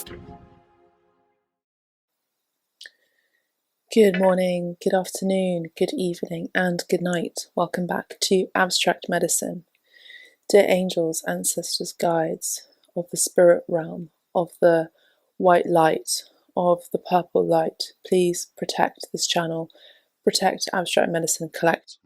Good morning, good afternoon, good evening, and good night. Welcome back to Abstract Medicine. Dear angels, ancestors, guides of the spirit realm, of the white light, of the purple light, please protect this channel, protect Abstract Medicine Collect.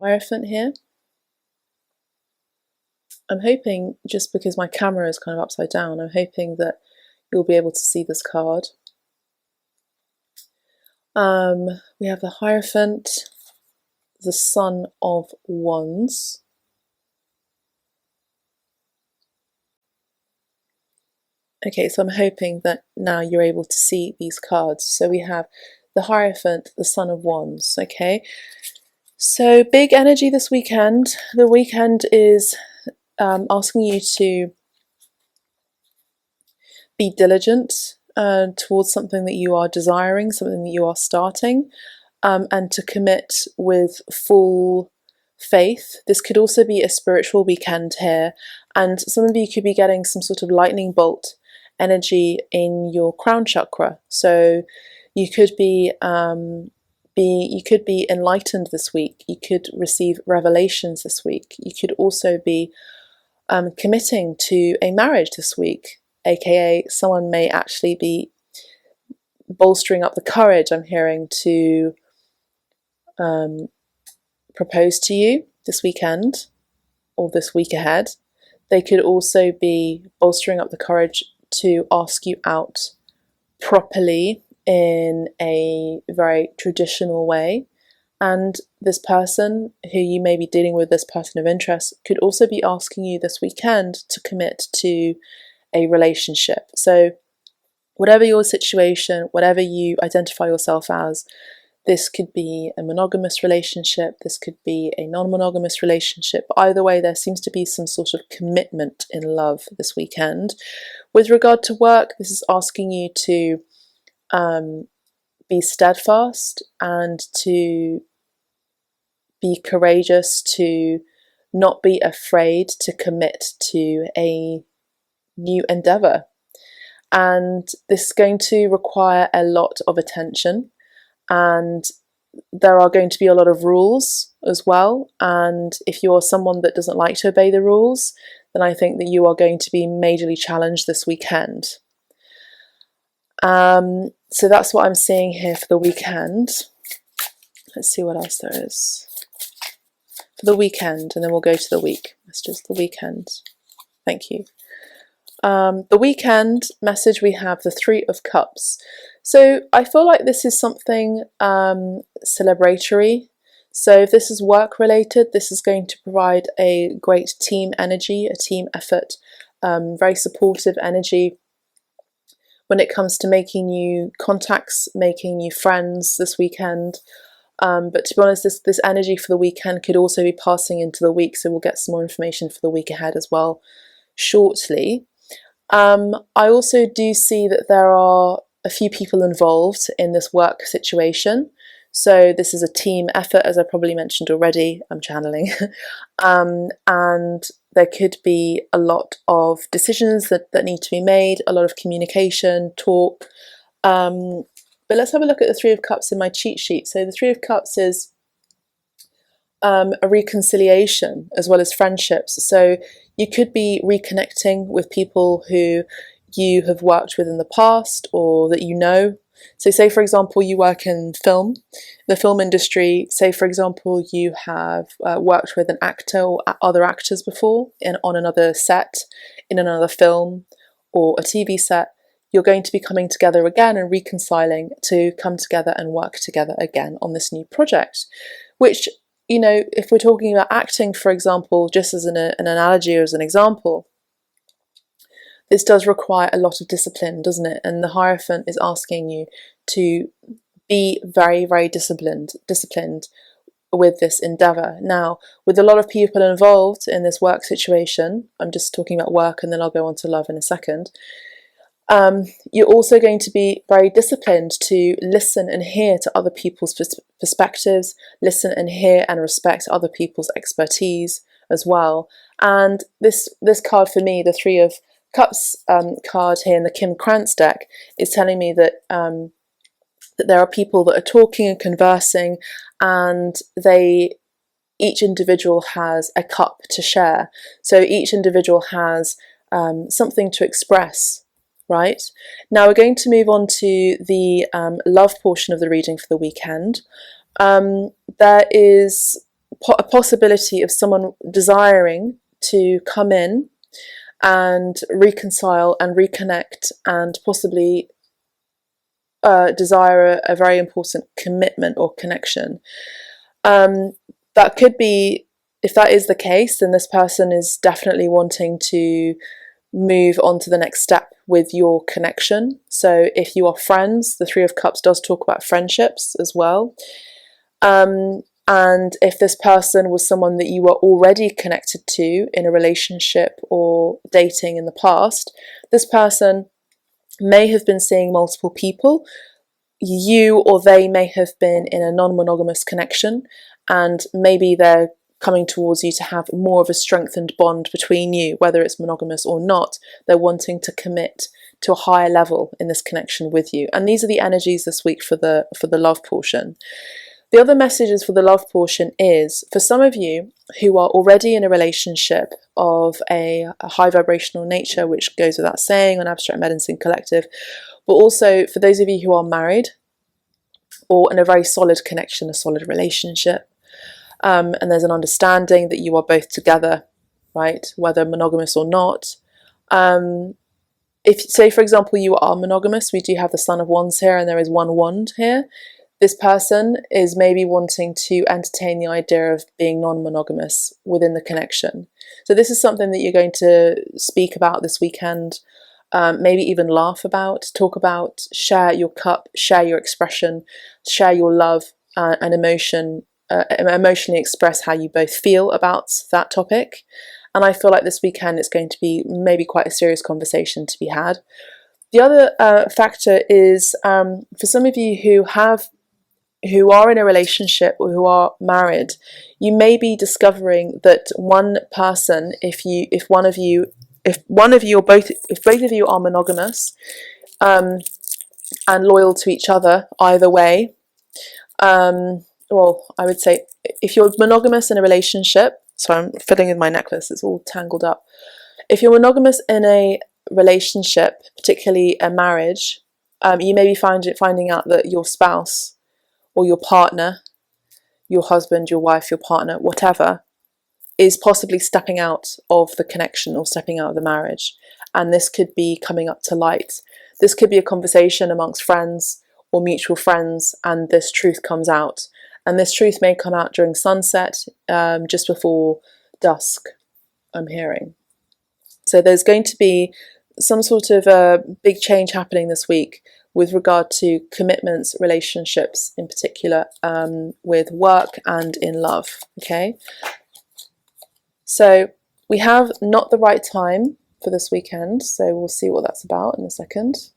Hierophant here. I'm hoping, just because my camera is kind of upside down, I'm hoping that you'll be able to see this card. We have the Hierophant, the Son of Wands, okay, so I'm hoping that now you're able to see these cards. So we have the Hierophant, the Son of Wands, okay? So big energy this weekend. The weekend is asking you to be diligent towards something that you are desiring, something that you are starting, and to commit with full faith. This could also be a spiritual weekend here, and some of you could be getting some sort of lightning bolt energy in your crown chakra. So you could be enlightened this week. You could receive revelations this week. You could also be committing to a marriage this week, aka someone may actually be bolstering up the courage, I'm hearing, to propose to you this weekend or this week ahead. They could also be bolstering up the courage to ask you out properly in a very traditional way. And this person who you may be dealing with, this person of interest, could also be asking you this weekend to commit to a relationship. So whatever your situation, whatever you identify yourself as, this could be a monogamous relationship, this could be a non-monogamous relationship. Either way, there seems to be some sort of commitment in love this weekend. With regard to work, this is asking you to be steadfast and to be courageous, to not be afraid to commit to a new endeavour. And this is going to require a lot of attention, and there are going to be a lot of rules as well. And if you're someone that doesn't like to obey the rules, then I think that you are going to be majorly challenged this weekend. So that's what I'm seeing here for the weekend. Let's see what else there is for the weekend, and then we'll go to the week. That's just the weekend. Thank you. The weekend message, we have the Three of Cups. So I feel like this is something celebratory. So if this is work related, this is going to provide a great team energy, a team effort, very supportive energy when it comes to making new contacts, making new friends this weekend. But to be honest, this energy for the weekend could also be passing into the week, so we'll get some more information for the week ahead as well shortly. I also do see that there are a few people involved in this work situation. So this is a team effort, as I probably mentioned already. I'm channeling. And there could be a lot of decisions that need to be made, a lot of communication, talk. But let's have a look at the Three of Cups in my cheat sheet. So the Three of Cups is a reconciliation as well as friendships. So you could be reconnecting with people who you have worked with in the past or that you know. So say, for example, you work in the film industry. Say, for example, you have worked with an actor or other actors before on another set, in another film or a TV set. You're going to be coming together again and reconciling to come together and work together again on this new project, which, you know, if we're talking about acting, for example, just as an analogy or as an example, this does require a lot of discipline, doesn't it? And the Hierophant is asking you to be very, very disciplined with this endeavour. Now, with a lot of people involved in this work situation, I'm just talking about work and then I'll go on to love in a second, you're also going to be very disciplined to listen and hear to other people's perspectives, listen and hear and respect other people's expertise as well. And this card for me, the Three of Cups card here in the Kim Krantz deck, is telling me that that there are people that are talking and conversing, and each individual has a cup to share. So each individual has something to express right? Now we're going to move on to the love portion of the reading for the weekend. There is a possibility of someone desiring to come in and reconcile and reconnect and possibly desire a very important commitment or connection. That could be, if that is the case, then this person is definitely wanting to move on to the next step with your connection. So if you are friends, the Three of Cups does talk about friendships as well. And if this person was someone that you were already connected to in a relationship or dating in the past, this person may have been seeing multiple people. You or they may have been in a non-monogamous connection, and maybe they're coming towards you to have more of a strengthened bond between you, whether it's monogamous or not. They're wanting to commit to a higher level in this connection with you. And these are the energies this week for the love portion. The other messages for the love portion is, for some of you who are already in a relationship of a high vibrational nature, which goes without saying on Abstract Medicine Collective, but also for those of you who are married or in a very solid connection, a solid relationship, and there's an understanding that you are both together, right, whether monogamous or not. If, say, for example, you are monogamous, we do have the Son of Wands here and there is one wand here. This person is maybe wanting to entertain the idea of being non-monogamous within the connection. So this is something that you're going to speak about this weekend, maybe even laugh about, talk about, share your cup, share your expression, share your love and emotion, emotionally express how you both feel about that topic. And I feel like this weekend it's going to be maybe quite a serious conversation to be had. The other factor is for some of you who are in a relationship or who are married, you may be discovering that one person, if both of you are monogamous and loyal to each other either way, well, I would say if you're monogamous in a relationship, so I'm fiddling with my necklace, it's all tangled up. If you're monogamous in a relationship, particularly a marriage, you may be finding out that your spouse or your partner, your husband, your wife, your partner, whatever, is possibly stepping out of the connection or stepping out of the marriage. And this could be coming up to light. This could be a conversation amongst friends or mutual friends, and this truth comes out. And this truth may come out during sunset, just before dusk, I'm hearing. So there's going to be some sort of a big change happening this week with regard to commitments, relationships in particular, with work and in love, okay? So we have not the right time for this weekend, so we'll see what that's about in a second.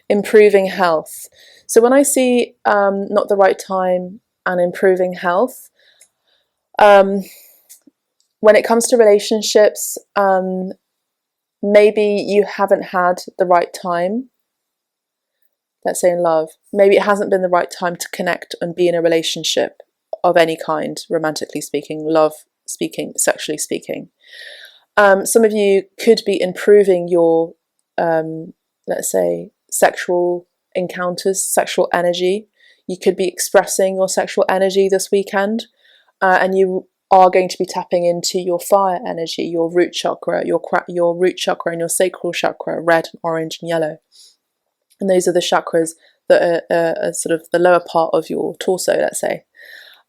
Improving health. So when I see not the right time and improving health, when it comes to relationships, maybe you haven't had the right time, let's say in love. Maybe it hasn't been the right time to connect and be in a relationship of any kind, romantically speaking, love speaking, sexually speaking. Some of you could be improving your, let's say, sexual encounters, sexual energy. You could be expressing your sexual energy this weekend, and you are going to be tapping into your fire energy, your root chakra, your root chakra and your sacral chakra, red, orange and yellow. And those are the chakras that are sort of the lower part of your torso, let's say.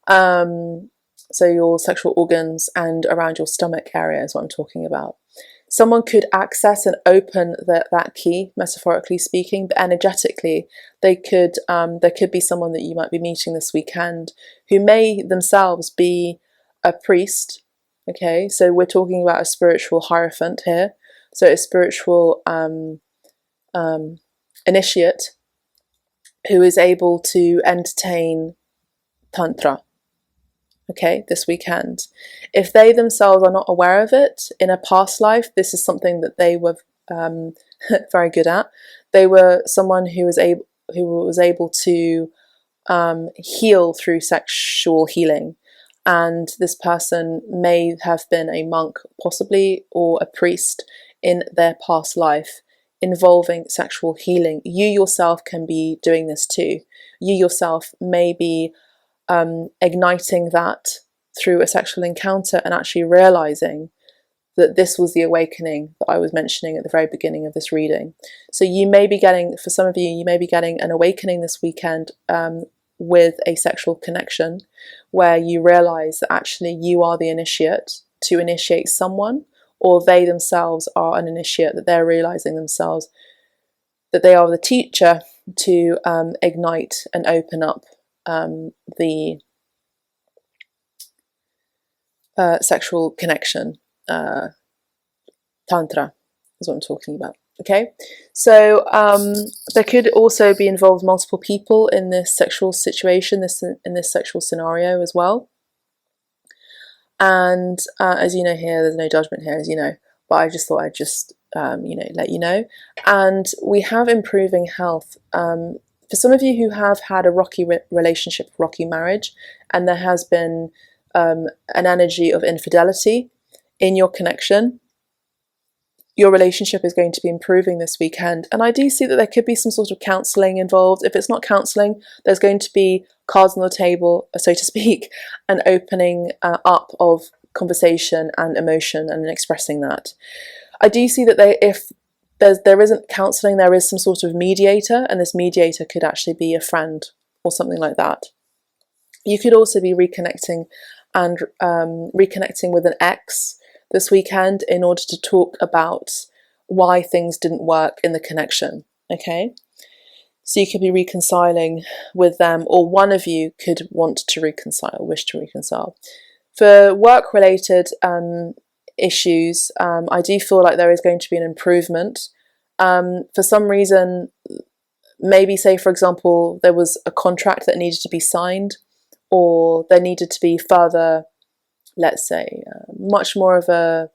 So your sexual organs and around your stomach area is what I'm talking about. Someone could access and open that key, metaphorically speaking, but energetically, there could be someone that you might be meeting this weekend who may themselves be a priest. Okay, so we're talking about a spiritual hierophant here, so a spiritual initiate who is able to entertain tantra, okay, this weekend. If they themselves are not aware of it in a past life, this is something that they were very good at. They were someone who was able to heal through sexual healing. And this person may have been a monk, possibly, or a priest in their past life involving sexual healing. You yourself can be doing this too. You yourself may be igniting that through a sexual encounter and actually realizing that this was the awakening that I was mentioning at the very beginning of this reading. So you may be getting, for some of you, you may be getting an awakening this weekend with a sexual connection where you realize that actually you are the initiate to initiate someone, or they themselves are an initiate, that they're realizing themselves that they are the teacher to ignite and open up the sexual connection. Tantra is what I'm talking about. Okay, so there could also be involved multiple people in this sexual situation, in this sexual scenario as well. And as you know here, there's no judgment here, as you know, but I just thought I'd just let you know. And we have improving health. For some of you who have had a rocky relationship, rocky marriage, and there has been an energy of infidelity in your connection, your relationship is going to be improving this weekend. And I do see that there could be some sort of counselling involved. If it's not counselling, there's going to be cards on the table, so to speak, an opening up of conversation and emotion and expressing that. I do see that if there isn't counselling, there is some sort of mediator, and this mediator could actually be a friend or something like that. You could also be reconnecting and reconnecting with an ex this weekend in order to talk about why things didn't work in the connection. Okay, so you could be reconciling with them, or one of you could want to reconcile, wish to reconcile. For work-related issues, I do feel like there is going to be an improvement. For some reason, maybe say for example there was a contract that needed to be signed, or there needed to be further, let's say, much more of a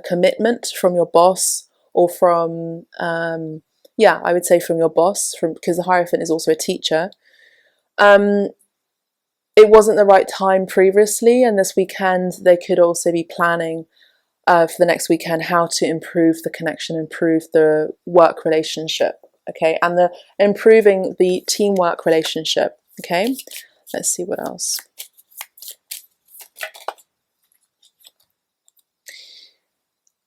commitment from your boss, or from, I would say from your boss, because the Hierophant is also a teacher. It wasn't the right time previously, and this weekend they could also be planning for the next weekend how to improve the connection, improve the work relationship, okay, and improving the teamwork relationship, okay. Let's see what else.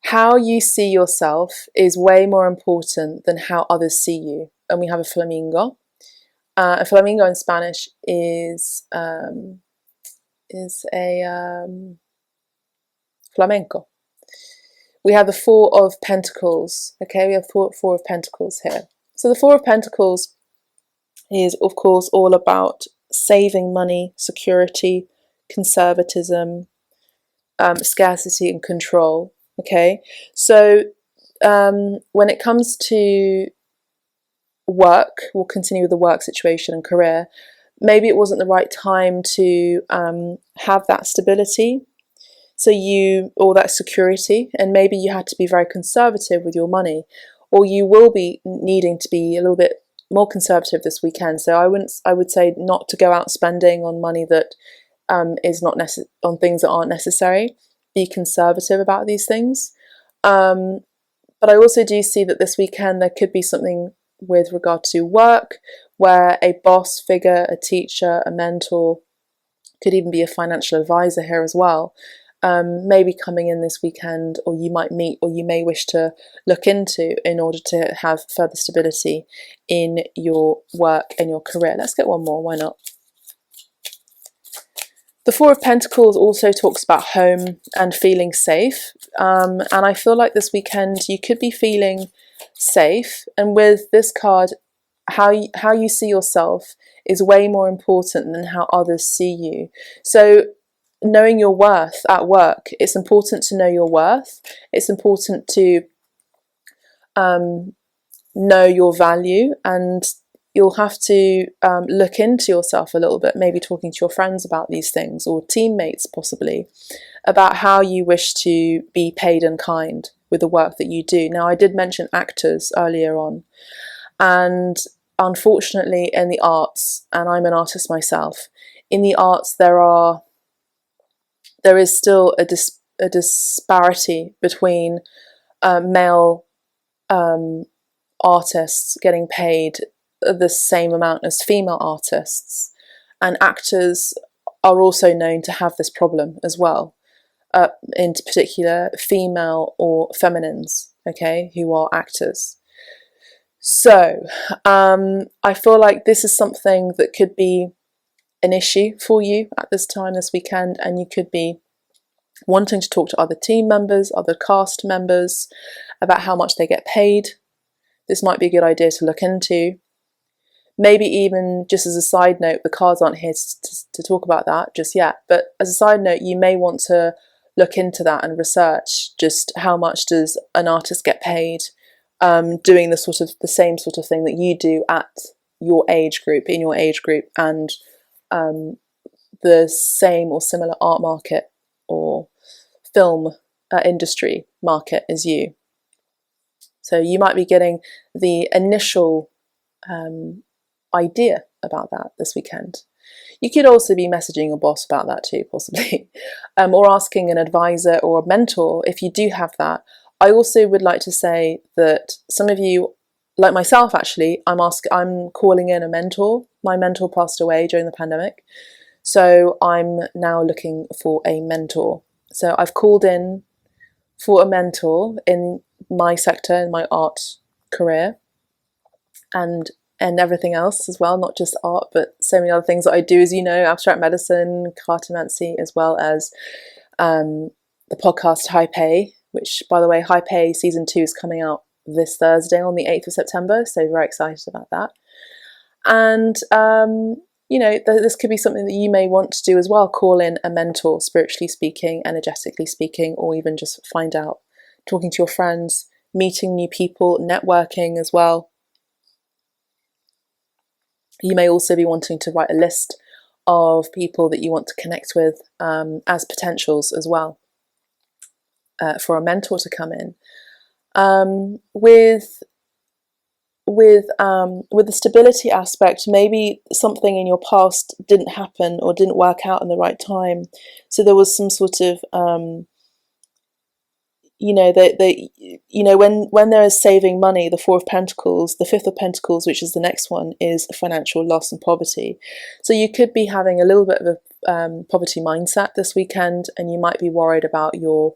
How you see yourself is way more important than how others see you. And we have a flamingo. A flamingo in Spanish is a flamenco. We have the Four of Pentacles. Okay, we have Four of Pentacles here. So the Four of Pentacles is, of course, all about saving money, security, conservatism, scarcity and control. Okay, so when it comes to work, we'll continue with the work situation and career. Maybe it wasn't the right time to have that stability, or that security, and maybe you had to be very conservative with your money, or you will be needing to be a little bit more conservative this weekend. So I would say not to go out spending on money that is not on things that aren't necessary. Be conservative about these things. But I also do see that this weekend there could be something with regard to work, where a boss figure, a teacher, a mentor, could even be a financial advisor here as well, maybe coming in this weekend, or you might meet, or you may wish to look into in order to have further stability in your work and your career. Let's get one more, why not? The Four of Pentacles also talks about home and feeling safe. And I feel like this weekend you could be feeling safe. And with this card, how you see yourself is way more important than how others see you. So knowing your worth at work, it's important to know your worth. It's important to know your value, and you'll have to look into yourself a little bit, maybe talking to your friends about these things, or teammates possibly, about how you wish to be paid and kind with the work that you do. Now, I did mention actors earlier on, and unfortunately in the arts, and I'm an artist myself, in the arts there is still a disparity between male artists getting paid the same amount as female artists, and actors are also known to have this problem as well, in particular female or feminines, okay, who are actors. So I feel like this is something that could be an issue for you at this time this weekend, and you could be wanting to talk to other team members, other cast members about how much they get paid. This might be a good idea to look into. Maybe even just as a side note, the cards aren't here to talk about that just yet, but as a side note, you may want to look into that and research just how much does an artist get paid doing the same sort of thing that you do at your age group, in your age group, and the same or similar art market or film industry market as you. So you might be getting the initial idea about that this weekend. You could also be messaging your boss about that too, possibly, or asking an advisor or a mentor if you do have that. I also would like to say that some of you, like myself actually, I'm calling in a mentor. My mentor passed away during the pandemic, so I'm now looking for a mentor. So I've called in for a mentor in my sector, in my art career, and everything else as well, not just art, but so many other things that I do, as you know, abstract medicine, cartomancy, as well as the podcast High Pay, which, by the way, High Pay Season 2 is coming out this Thursday on the 8th of September, so very excited about that. And, you know, this could be something that you may want to do as well, call in a mentor, spiritually speaking, energetically speaking, or even just find out, talking to your friends, meeting new people, networking as well. You may also be wanting to write a list of people that you want to connect with as potentials as well for a mentor to come in. With the stability aspect, maybe something in your past didn't happen or didn't work out in the right time. So there was some sort of when there is saving money, the Four of Pentacles, the Fifth of Pentacles, which is the next one, is financial loss and poverty. So you could be having a little bit of a poverty mindset this weekend, and you might be worried about your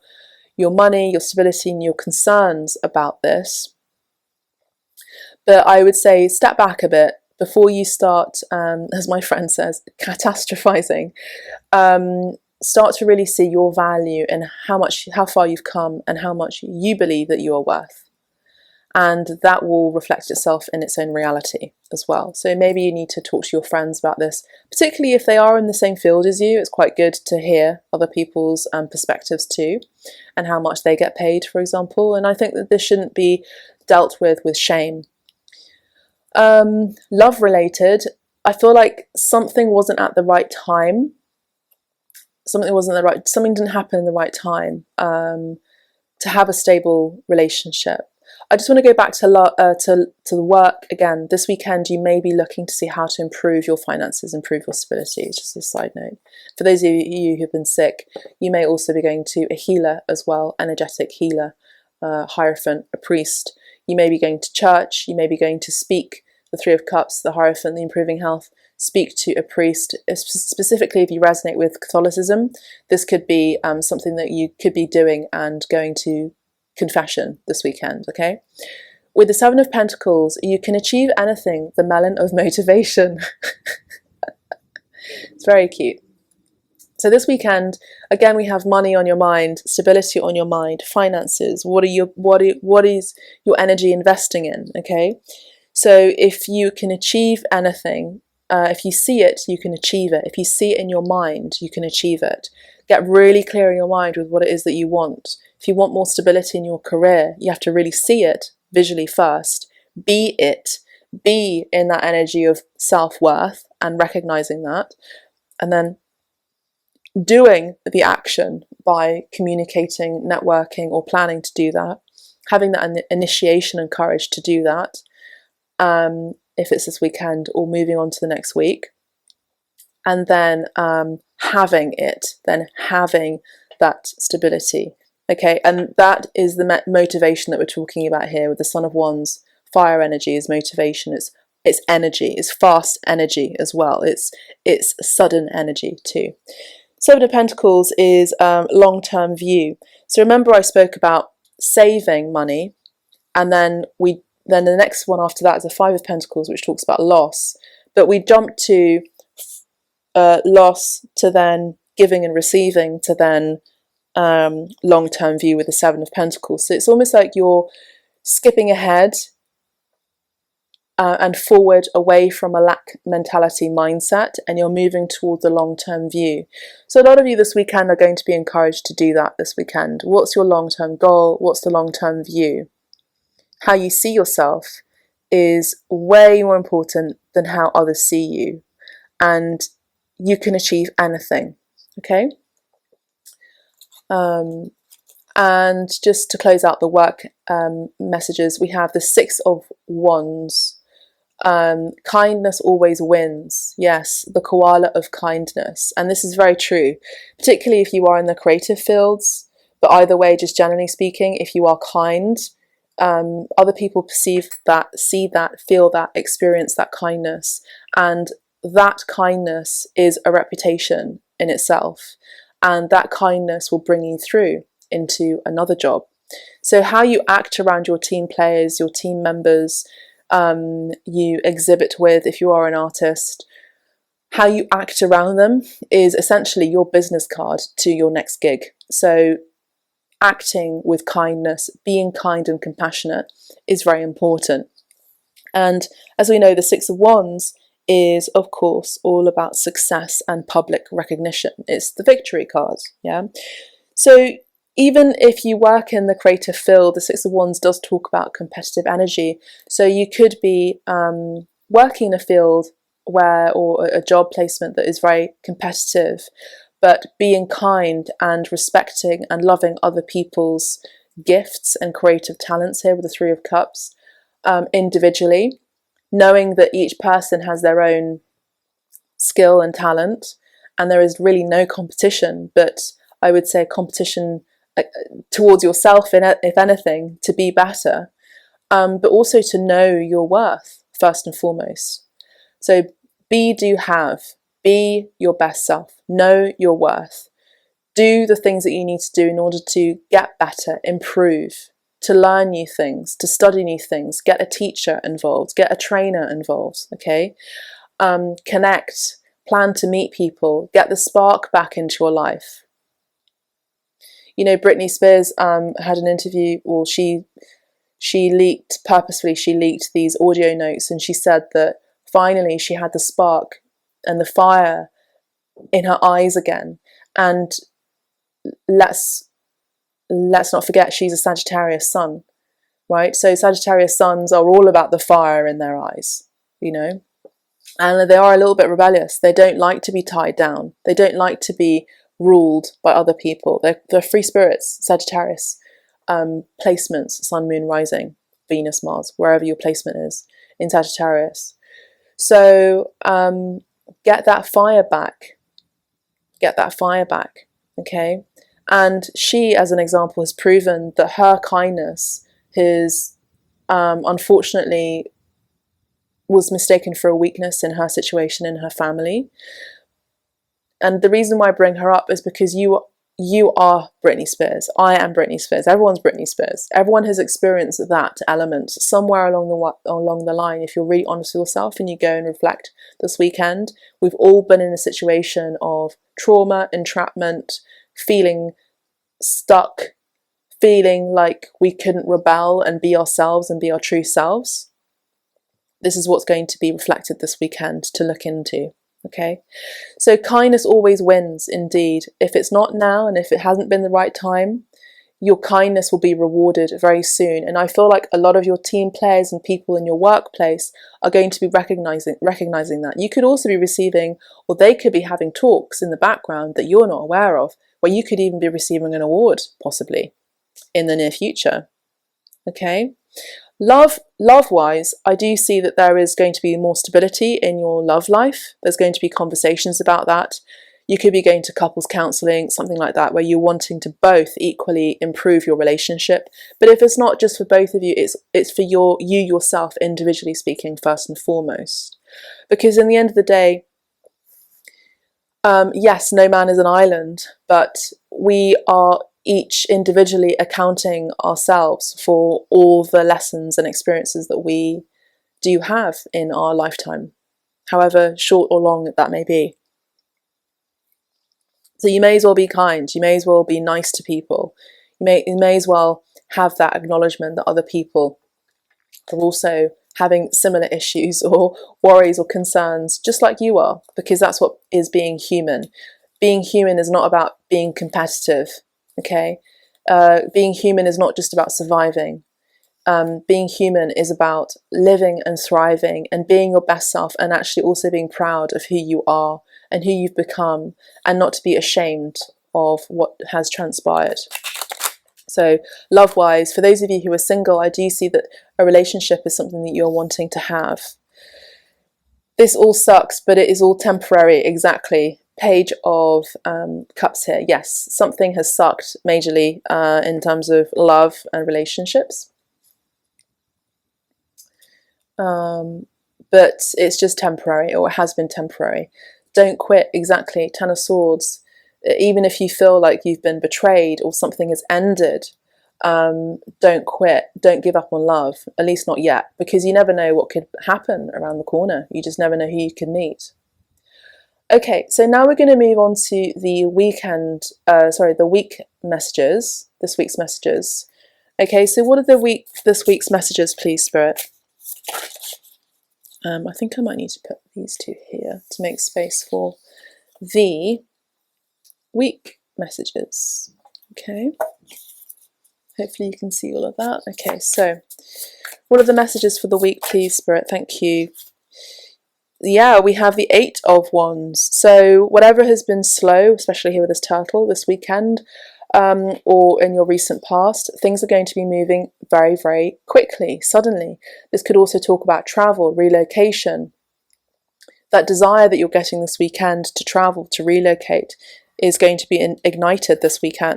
money, your stability, and your concerns about this. But I would say step back a bit before you start, as my friend says, catastrophizing. Start to really see your value and how far you've come and how much you believe that you are worth. And that will reflect itself in its own reality as well. So maybe you need to talk to your friends about this, particularly if they are in the same field as you. It's quite good to hear other people's perspectives too, and how much they get paid, for example. And I think that this shouldn't be dealt with shame. Love related, I feel like something wasn't at the right time. Something didn't happen in the right time to have a stable relationship. I just want to go back to the work again. This weekend, you may be looking to see how to improve your finances, improve your stability. It's just a side note. For those of you who've been sick, you may also be going to a healer as well, energetic healer, Hierophant, a priest. You may be going to church. You may be going to speak the Three of Cups, the Hierophant, the improving health. Speak to a priest, specifically if you resonate with Catholicism. This could be something that you could be doing and going to confession this weekend, okay? With the Seven of Pentacles, you can achieve anything, the melon of motivation. It's very cute. So this weekend, again, we have money on your mind, stability on your mind, finances. What is your energy investing in, okay? So if you can achieve anything, if you see it, you can achieve it. If you see it in your mind, you can achieve it. Get really clear in your mind with what it is that you want. If you want more stability in your career, you have to really see it visually first. Be it. Be in that energy of self-worth and recognizing that. And then doing the action by communicating, networking, or planning to do that. Having that initiation and courage to do that. If it's this weekend, or moving on to the next week, and then having that stability. Okay, and that is the motivation that we're talking about here with the Son of Wands. Fire energy is motivation. It's energy. It's fast energy as well. It's sudden energy too. Seven of Pentacles is long-term view. So remember I spoke about saving money, and then the next one after that is the Five of Pentacles, which talks about loss. But we jump to loss, to then giving and receiving, to then long-term view with the Seven of Pentacles. So it's almost like you're skipping ahead and forward away from a lack mentality mindset, and you're moving towards the long-term view. So a lot of you this weekend are going to be encouraged to do that this weekend. What's your long-term goal? What's the long-term view? How you see yourself is way more important than how others see you, and you can achieve anything. Okay. And just to close out the work messages, we have the Six of Wands. Kindness always wins. Yes, the koala of kindness. And this is very true, particularly if you are in the creative fields. But either way, just generally speaking, if you are kind, other people perceive that, see that, feel that, experience that kindness. And that kindness is a reputation in itself. And that kindness will bring you through into another job. So how you act around your team players, your team members, you exhibit with, if you are an artist, how you act around them is essentially your business card to your next gig. So acting with kindness, being kind and compassionate is very important. And as we know, the Six of Wands is, of course, all about success and public recognition. It's the victory card, yeah? So even if you work in the creative field, the Six of Wands does talk about competitive energy. So you could be working in a field or a job placement that is very competitive, but being kind and respecting and loving other people's gifts and creative talents here with the Three of Cups individually, knowing that each person has their own skill and talent, and there is really no competition, but I would say competition towards yourself, if anything, to be better, but also to know your worth first and foremost. So be, do, have. Be your best self. Know your worth. Do the things that you need to do in order to get better, improve, to learn new things, to study new things, get a teacher involved, get a trainer involved, okay? Connect, plan to meet people, get the spark back into your life. You know, Britney Spears had an interview, or she purposefully leaked these audio notes, and she said that finally she had the spark and the fire in her eyes again. And let's not forget, she's a Sagittarius sun, right? So Sagittarius suns are all about the fire in their eyes, you know, and they are a little bit rebellious. They don't like to be tied down. They don't like to be ruled by other people. They're free spirits, Sagittarius. Placements, sun, moon, rising, Venus, Mars, wherever your placement is in Sagittarius. So get that fire back. Get that fire back, okay? And she, as an example, has proven that her kindness is, unfortunately, was mistaken for a weakness in her situation, in her family. And the reason why I bring her up is because you are Britney Spears. I am Britney Spears. Everyone's Britney Spears. Everyone has experienced that element somewhere along the line. If you're really honest with yourself and you go and reflect this weekend, we've all been in a situation of trauma, entrapment, feeling stuck, feeling like we couldn't rebel and be ourselves and be our true selves. This is what's going to be reflected this weekend to look into. Okay, so kindness always wins indeed. If it's not now, and if it hasn't been the right time, your kindness will be rewarded very soon. And I feel like a lot of your team players and people in your workplace are going to be recognizing that. You could also be receiving, or they could be having talks in the background that you're not aware of, where you could even be receiving an award, possibly, in the near future. Okay. Love-wise, I do see that there is going to be more stability in your love life. There's going to be conversations about that. You could be going to couples counselling, something like that, where you're wanting to both equally improve your relationship. But if it's not just for both of you, it's for you yourself, individually speaking, first and foremost. Because in the end of the day, yes, no man is an island, but we are each individually accounting ourselves for all the lessons and experiences that we do have in our lifetime, however short or long that may be. So you may as well be kind, you may as well be nice to people, you may as well have that acknowledgement that other people are also having similar issues or worries or concerns just like you are, because that's what is being human. Being human is not about being competitive, okay? Being human is not just about surviving. Being human is about living and thriving and being your best self, and actually also being proud of who you are and who you've become, and not to be ashamed of what has transpired. So love-wise, for those of you who are single, I do see that a relationship is something that you're wanting to have. This all sucks, but it is all temporary, exactly. Page of Cups here. Yes, something has sucked majorly in terms of love and relationships. But it's just temporary, or it has been temporary. Don't quit, exactly. Ten of Swords. Even if you feel like you've been betrayed or something has ended, don't quit. Don't give up on love, at least not yet, because you never know what could happen around the corner. You just never know who you can meet. Okay, so now we're going to move on to the the week messages, this week's messages. Okay, so what are this week's messages, please, Spirit? I think I might need to put these two here to make space for the week messages. Okay, hopefully you can see all of that. Okay, so what are the messages for the week, please, Spirit? Thank you. Yeah, we have the 8 of Wands. So whatever has been slow, especially here with this turtle this weekend, or in your recent past, things are going to be moving very, very quickly, suddenly. This could also talk about travel, relocation. That desire that you're getting this weekend to travel, to relocate, is going to be ignited this week,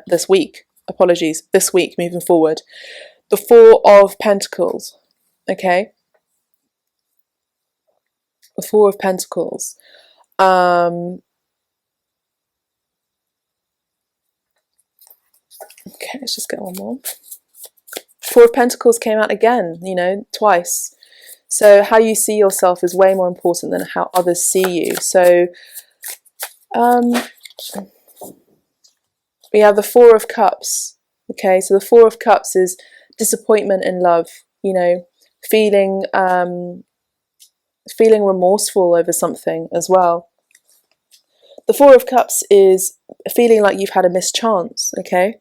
moving forward. The 4 of Pentacles, okay? The 4 of Pentacles. Okay, let's just get one more. 4 of Pentacles came out again, twice. So how you see yourself is way more important than how others see you. So we have the 4 of Cups. Okay, so the 4 of Cups is disappointment in love, feeling remorseful over something as well. The 4 of Cups is feeling like you've had a mischance, okay?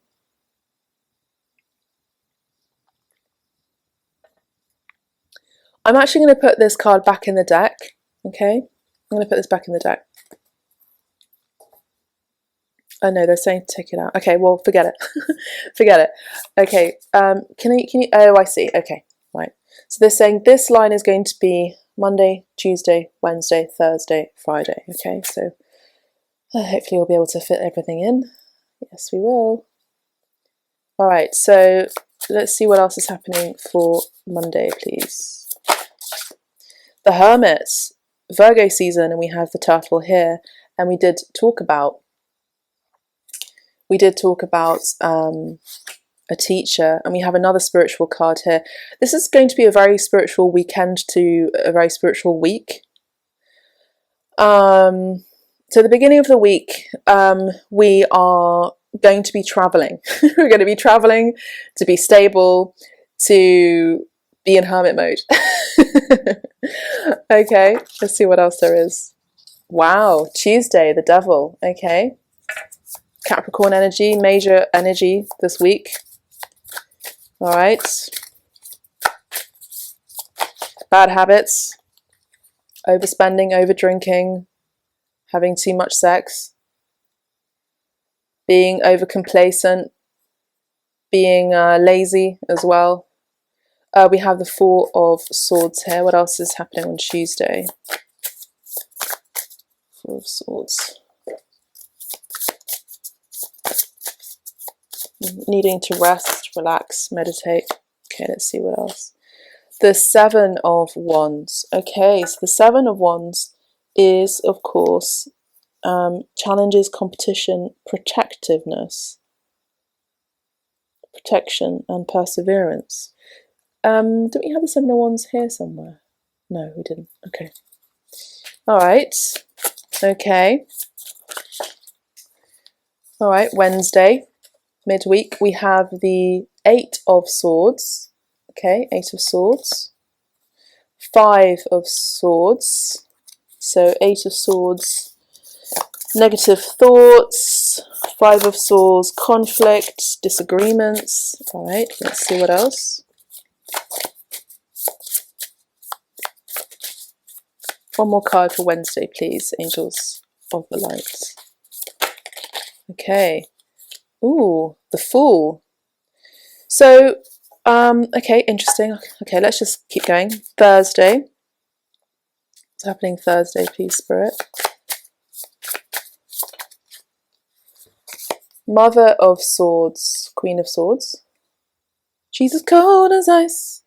I'm actually going to put this card back in the deck, okay? I'm going to put this back in the deck. Oh no, they're saying to take it out. Okay, well, forget it. Forget it. Okay, can you, oh, I see. Okay, right. So they're saying this line is going to be Monday, Tuesday, Wednesday, Thursday, Friday. Okay, so hopefully we'll be able to fit everything in. Yes, we will. All right, so let's see what else is happening for Monday, please. The Hermit, Virgo season, and we have the turtle here, and we did talk about a teacher, and we have another spiritual card here. This is going to be a very spiritual weekend to a very spiritual week. So the beginning of the week, we are going to be traveling. We're going to be traveling to be stable, to be in hermit mode. Okay, let's see what else there is. Wow, Tuesday, the devil. Okay, Capricorn energy, major energy this week. All right, bad habits, overspending, over drinking, having too much sex, being over complacent, being lazy as well. We have the 4 of Swords here. What else is happening on Tuesday? 4 of Swords. needing to rest, relax, meditate. Okay, let's see what else. The Seven of Wands. Okay, so the Seven of Wands is, of course, challenges, competition, protectiveness, protection, and perseverance. Don't we have the Seven of Wands here somewhere? No, we didn't. Okay. All right. Okay. All right. Wednesday, midweek, we have the Eight of Swords. Okay, Eight of Swords. Five of Swords. So Eight of Swords, negative thoughts. Five of Swords, conflict, disagreements. All right, let's see what else. One more card for Wednesday, please, Angels of the Light. Okay. Ooh, the Fool. So, okay, interesting. Okay, let's just keep going. Thursday. What's happening Thursday, please, Spirit? Mother of Swords, Queen of Swords. She's as cold as ice,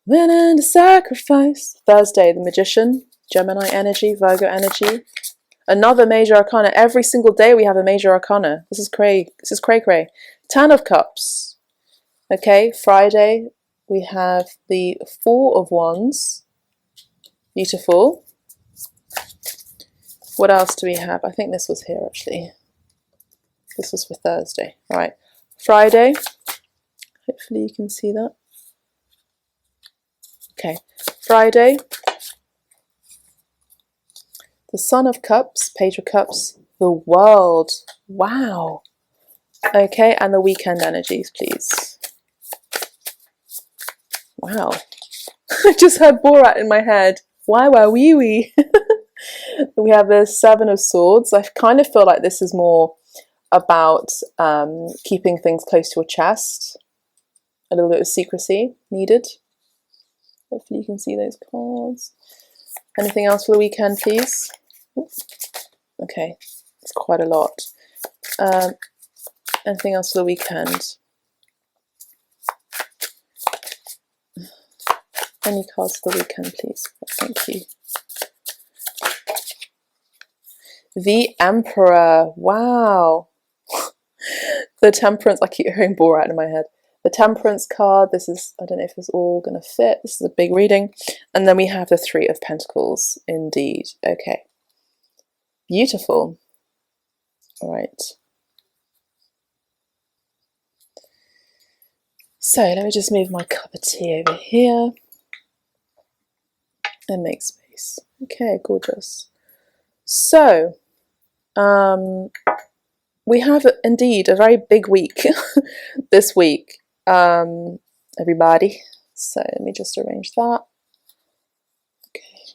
went into sacrifice. Thursday, the Magician, Gemini energy, Virgo energy. Another major arcana. Every single day we have a major arcana. This is cray. This is cray cray. Ten of Cups. Okay, Friday we have the Four of Wands. Beautiful. What else do we have? I think this was here actually. This was for Thursday. All right. Friday. Hopefully you can see that. Okay. Friday. The Son of Cups, Page of Cups, the World. Wow. Okay, and the weekend energies, please. Wow. I just heard Borat in my head. Why, wee wee. We have the Seven of Swords. I kind of feel like this is more about keeping things close to your chest. A little bit of secrecy needed. Hopefully you can see those cards. Anything else for the weekend, please? Okay, it's quite a lot. Anything else for the weekend? Any cards for the weekend, please? Thank you. The Emperor. Wow. The Temperance. I keep hearing Borat in my head. The Temperance card. This is, I don't know if it's all going to fit. This is a big reading. And then we have the Three of Pentacles. Indeed. Okay. Beautiful. All right. So let me just move my cup of tea over here and make space. Okay, gorgeous. So, we have indeed a very big week this week, everybody. So let me just arrange that. Okay.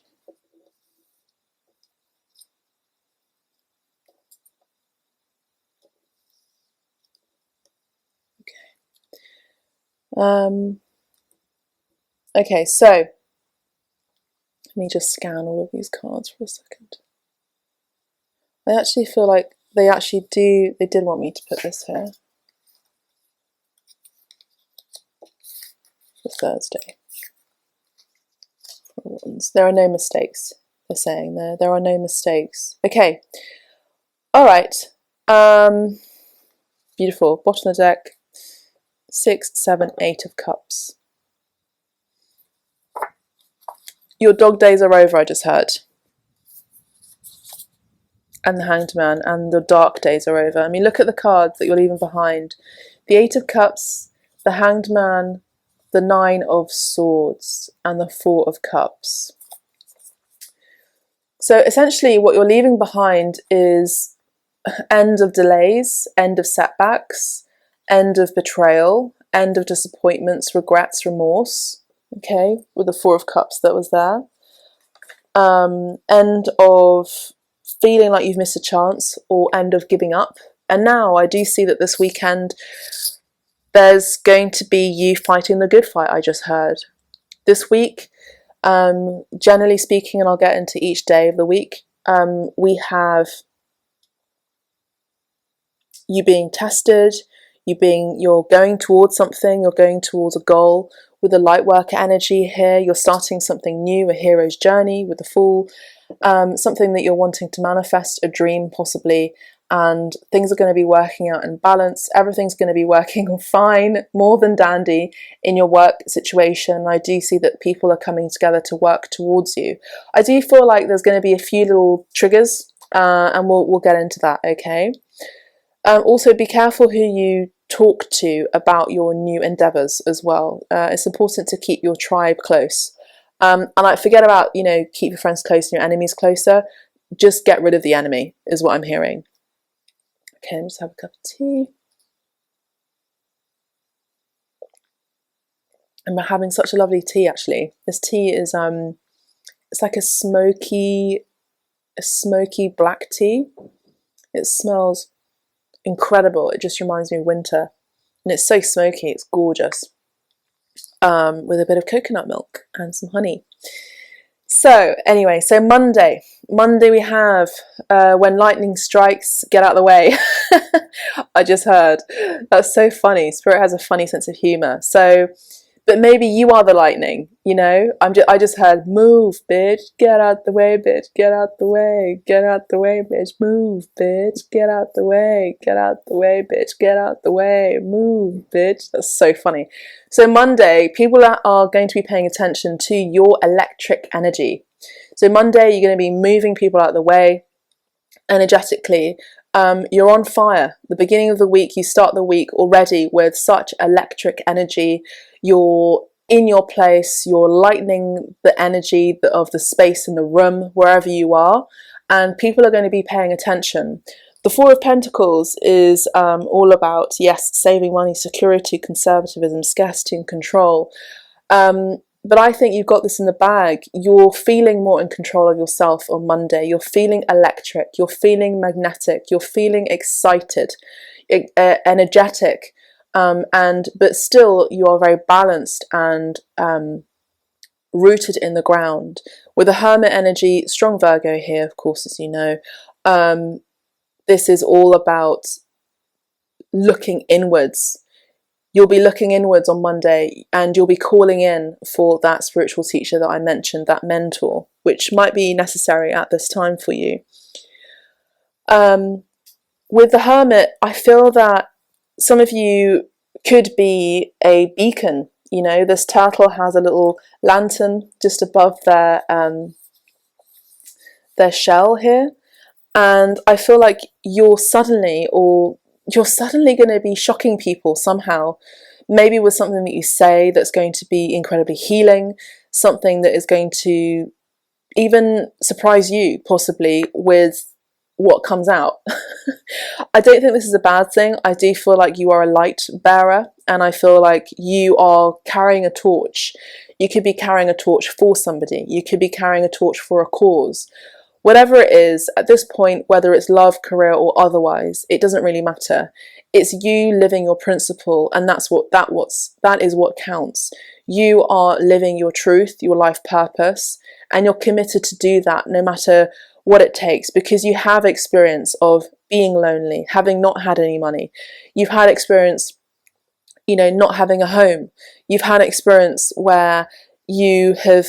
Okay, so let me just scan all of these cards for a second. I actually feel like they did want me to put this here for Thursday. There are no mistakes, they're saying there. There are no mistakes. Okay. Alright. Beautiful. Bottom of the deck. 6, 7, 8 of Cups. Your dog days are over, I just heard. And the Hanged Man, and the dark days are over. I mean, look at the cards that you're leaving behind. The Eight of Cups, the Hanged Man, the Nine of Swords, and the Four of Cups. So essentially what you're leaving behind is end of delays, end of setbacks, end of betrayal, end of disappointments, regrets, remorse. Okay, with the Four of Cups that was there. End of feeling like you've missed a chance, or end of giving up. And now I do see that this weekend there's going to be you fighting the good fight, I just heard. This week, generally speaking, and I'll get into each day of the week, we have you being tested, You're going towards something, you're going towards a goal. With the light worker energy here, you're starting something new, a hero's journey with the Fool, something that you're wanting to manifest, a dream possibly, and things are going to be working out in balance. Everything's going to be working fine, more than dandy in your work situation. I do see that people are coming together to work towards you. I do feel like there's going to be a few little triggers, and we'll get into that, okay? Also, be careful who you talk to about your new endeavours as well. It's important to keep your tribe close. And like, forget about, keep your friends close and your enemies closer. Just get rid of the enemy is what I'm hearing. Okay, let me just have a cup of tea. And we're having such a lovely tea, actually. This tea is it's like a smoky black tea. It smells incredible. It just reminds me of winter, and it's so smoky, it's gorgeous, with a bit of coconut milk and some honey. So anyway, so Monday we have when lightning strikes, get out of the way. I just heard, that's so funny. Spirit has a funny sense of humor. So, but maybe you are the lightning, I just heard, move, bitch, get out the way, bitch, get out the way, get out the way, bitch, move, bitch, get out the way, get out the way, bitch, get out the way, move, bitch. That's so funny. So Monday, people are going to be paying attention to your electric energy. So Monday, you're going to be moving people out of the way energetically. You're on fire. The beginning of the week, you start the week already with such electric energy. You're in your place, you're lightening the energy of the space in the room, wherever you are, and people are going to be paying attention. The Four of Pentacles is all about, yes, saving money, security, conservatism, scarcity and control. But I think you've got this in the bag. You're feeling more in control of yourself on Monday. You're feeling electric. You're feeling magnetic. You're feeling excited, energetic. But still you are very balanced and rooted in the ground. With the Hermit energy, strong Virgo here, of course, as you know. This is all about looking inwards. You'll be looking inwards on Monday, and you'll be calling in for that spiritual teacher that I mentioned, that mentor, which might be necessary at this time for you. With the Hermit, I feel that some of you could be a beacon. This turtle has a little lantern just above their shell here, and I feel like you're suddenly going to be shocking people somehow, maybe with something that you say that's going to be incredibly healing, something that is going to even surprise you possibly with what comes out. I don't think this is a bad thing. I do feel like you are a light bearer, and I feel like you are carrying a torch. You could be carrying a torch for somebody. You could be carrying a torch for a cause. Whatever it is, at this point, whether it's love, career or otherwise, it doesn't really matter. It's you living your principle, and that is what counts. You are living your truth, your life purpose, and you're committed to do that no matter what it takes, because you have experience of being lonely, having not had any money. You've had experience, not having a home. You've had experience where you have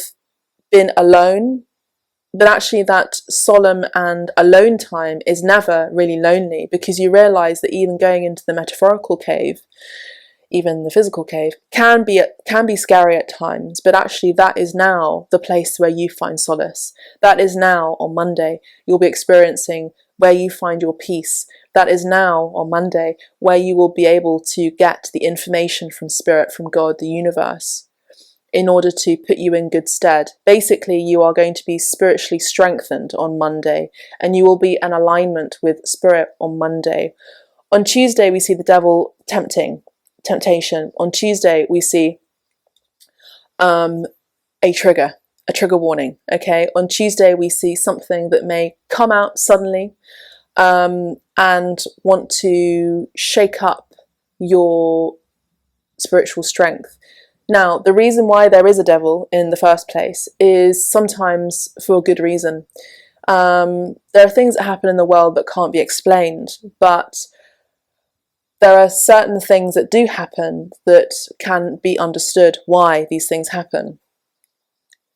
been alone, but actually that solemn and alone time is never really lonely, because you realize that even going into the metaphorical cave, even the physical cave, can be scary at times, but actually that is now the place where you find solace. That is now on Monday you'll be experiencing where you find your peace. That is now on Monday where you will be able to get the information from Spirit, from God, the universe, in order to put you in good stead. Basically, you are going to be spiritually strengthened on Monday, and you will be in alignment with Spirit on Monday. On Tuesday, we see the devil temptation. On Tuesday, we see a trigger warning. Okay, on Tuesday, we see something that may come out suddenly and want to shake up your spiritual strength. Now, the reason why there is a devil in the first place is sometimes for a good reason. There are things that happen in the world that can't be explained, but there are certain things that do happen that can be understood why these things happen.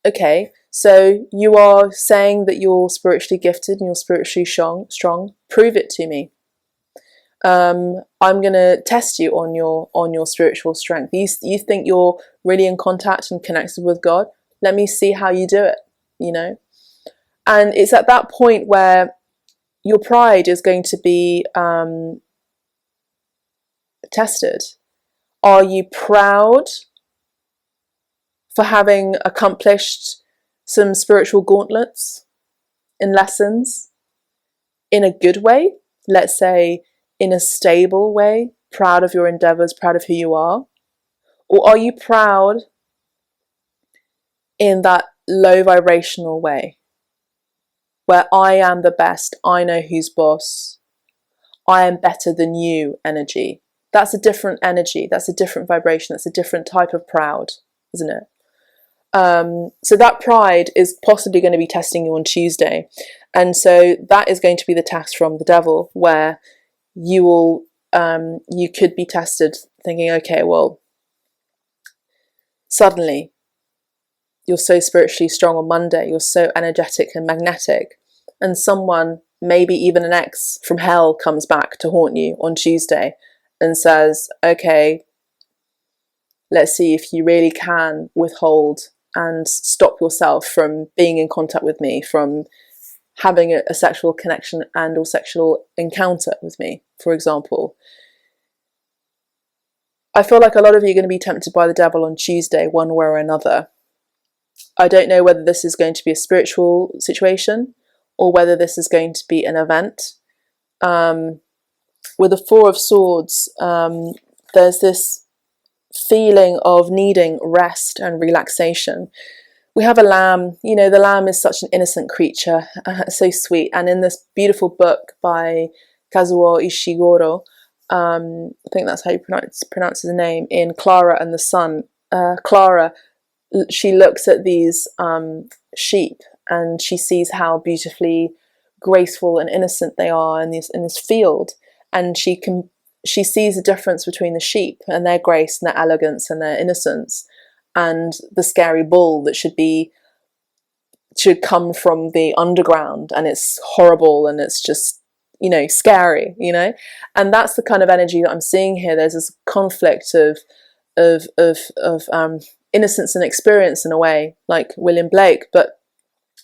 Okay, so you are saying that you're spiritually gifted and you're spiritually strong. Prove it to me. I'm going to test you on your spiritual strength. You think you're really in contact and connected with God? Let me see how you do it, you know? And it's at that point where your pride is going to be tested. Are you proud for having accomplished some spiritual gauntlets in lessons in a good way? Let's say in a stable way, proud of your endeavors, proud of who you are? Or are you proud in that low vibrational way where I am the best, I know who's boss, I am better than you energy? That's a different energy, that's a different vibration, that's a different type of proud, isn't it? So that pride is possibly going to be testing you on Tuesday. And so that is going to be the test from the devil, where you could be tested thinking, okay, well, suddenly you're so spiritually strong on Monday, you're so energetic and magnetic, and someone, maybe even an ex from hell, comes back to haunt you on Tuesday and says, okay, let's see if you really can withhold and stop yourself from being in contact with me, from having a sexual connection and or sexual encounter with me, for example. I feel like a lot of you are going to be tempted by the devil on Tuesday, one way or another. I don't know whether this is going to be a spiritual situation or whether this is going to be an event. With the Four of Swords, there's this feeling of needing rest and relaxation. We have a lamb, you know, the lamb is such an innocent creature, so sweet. And in this beautiful book by Kazuo Ishiguro, I think that's how you pronounce his name, in Clara and the Sun, Clara, she looks at these sheep and she sees how beautifully graceful and innocent they are in this field, and she sees the difference between the sheep and their grace and their elegance and their innocence, and the scary bull that should come from the underground, and it's horrible and it's just, you know, scary, you know. And that's the kind of energy that I'm seeing here. There's this conflict of innocence and experience in a way, like William Blake, but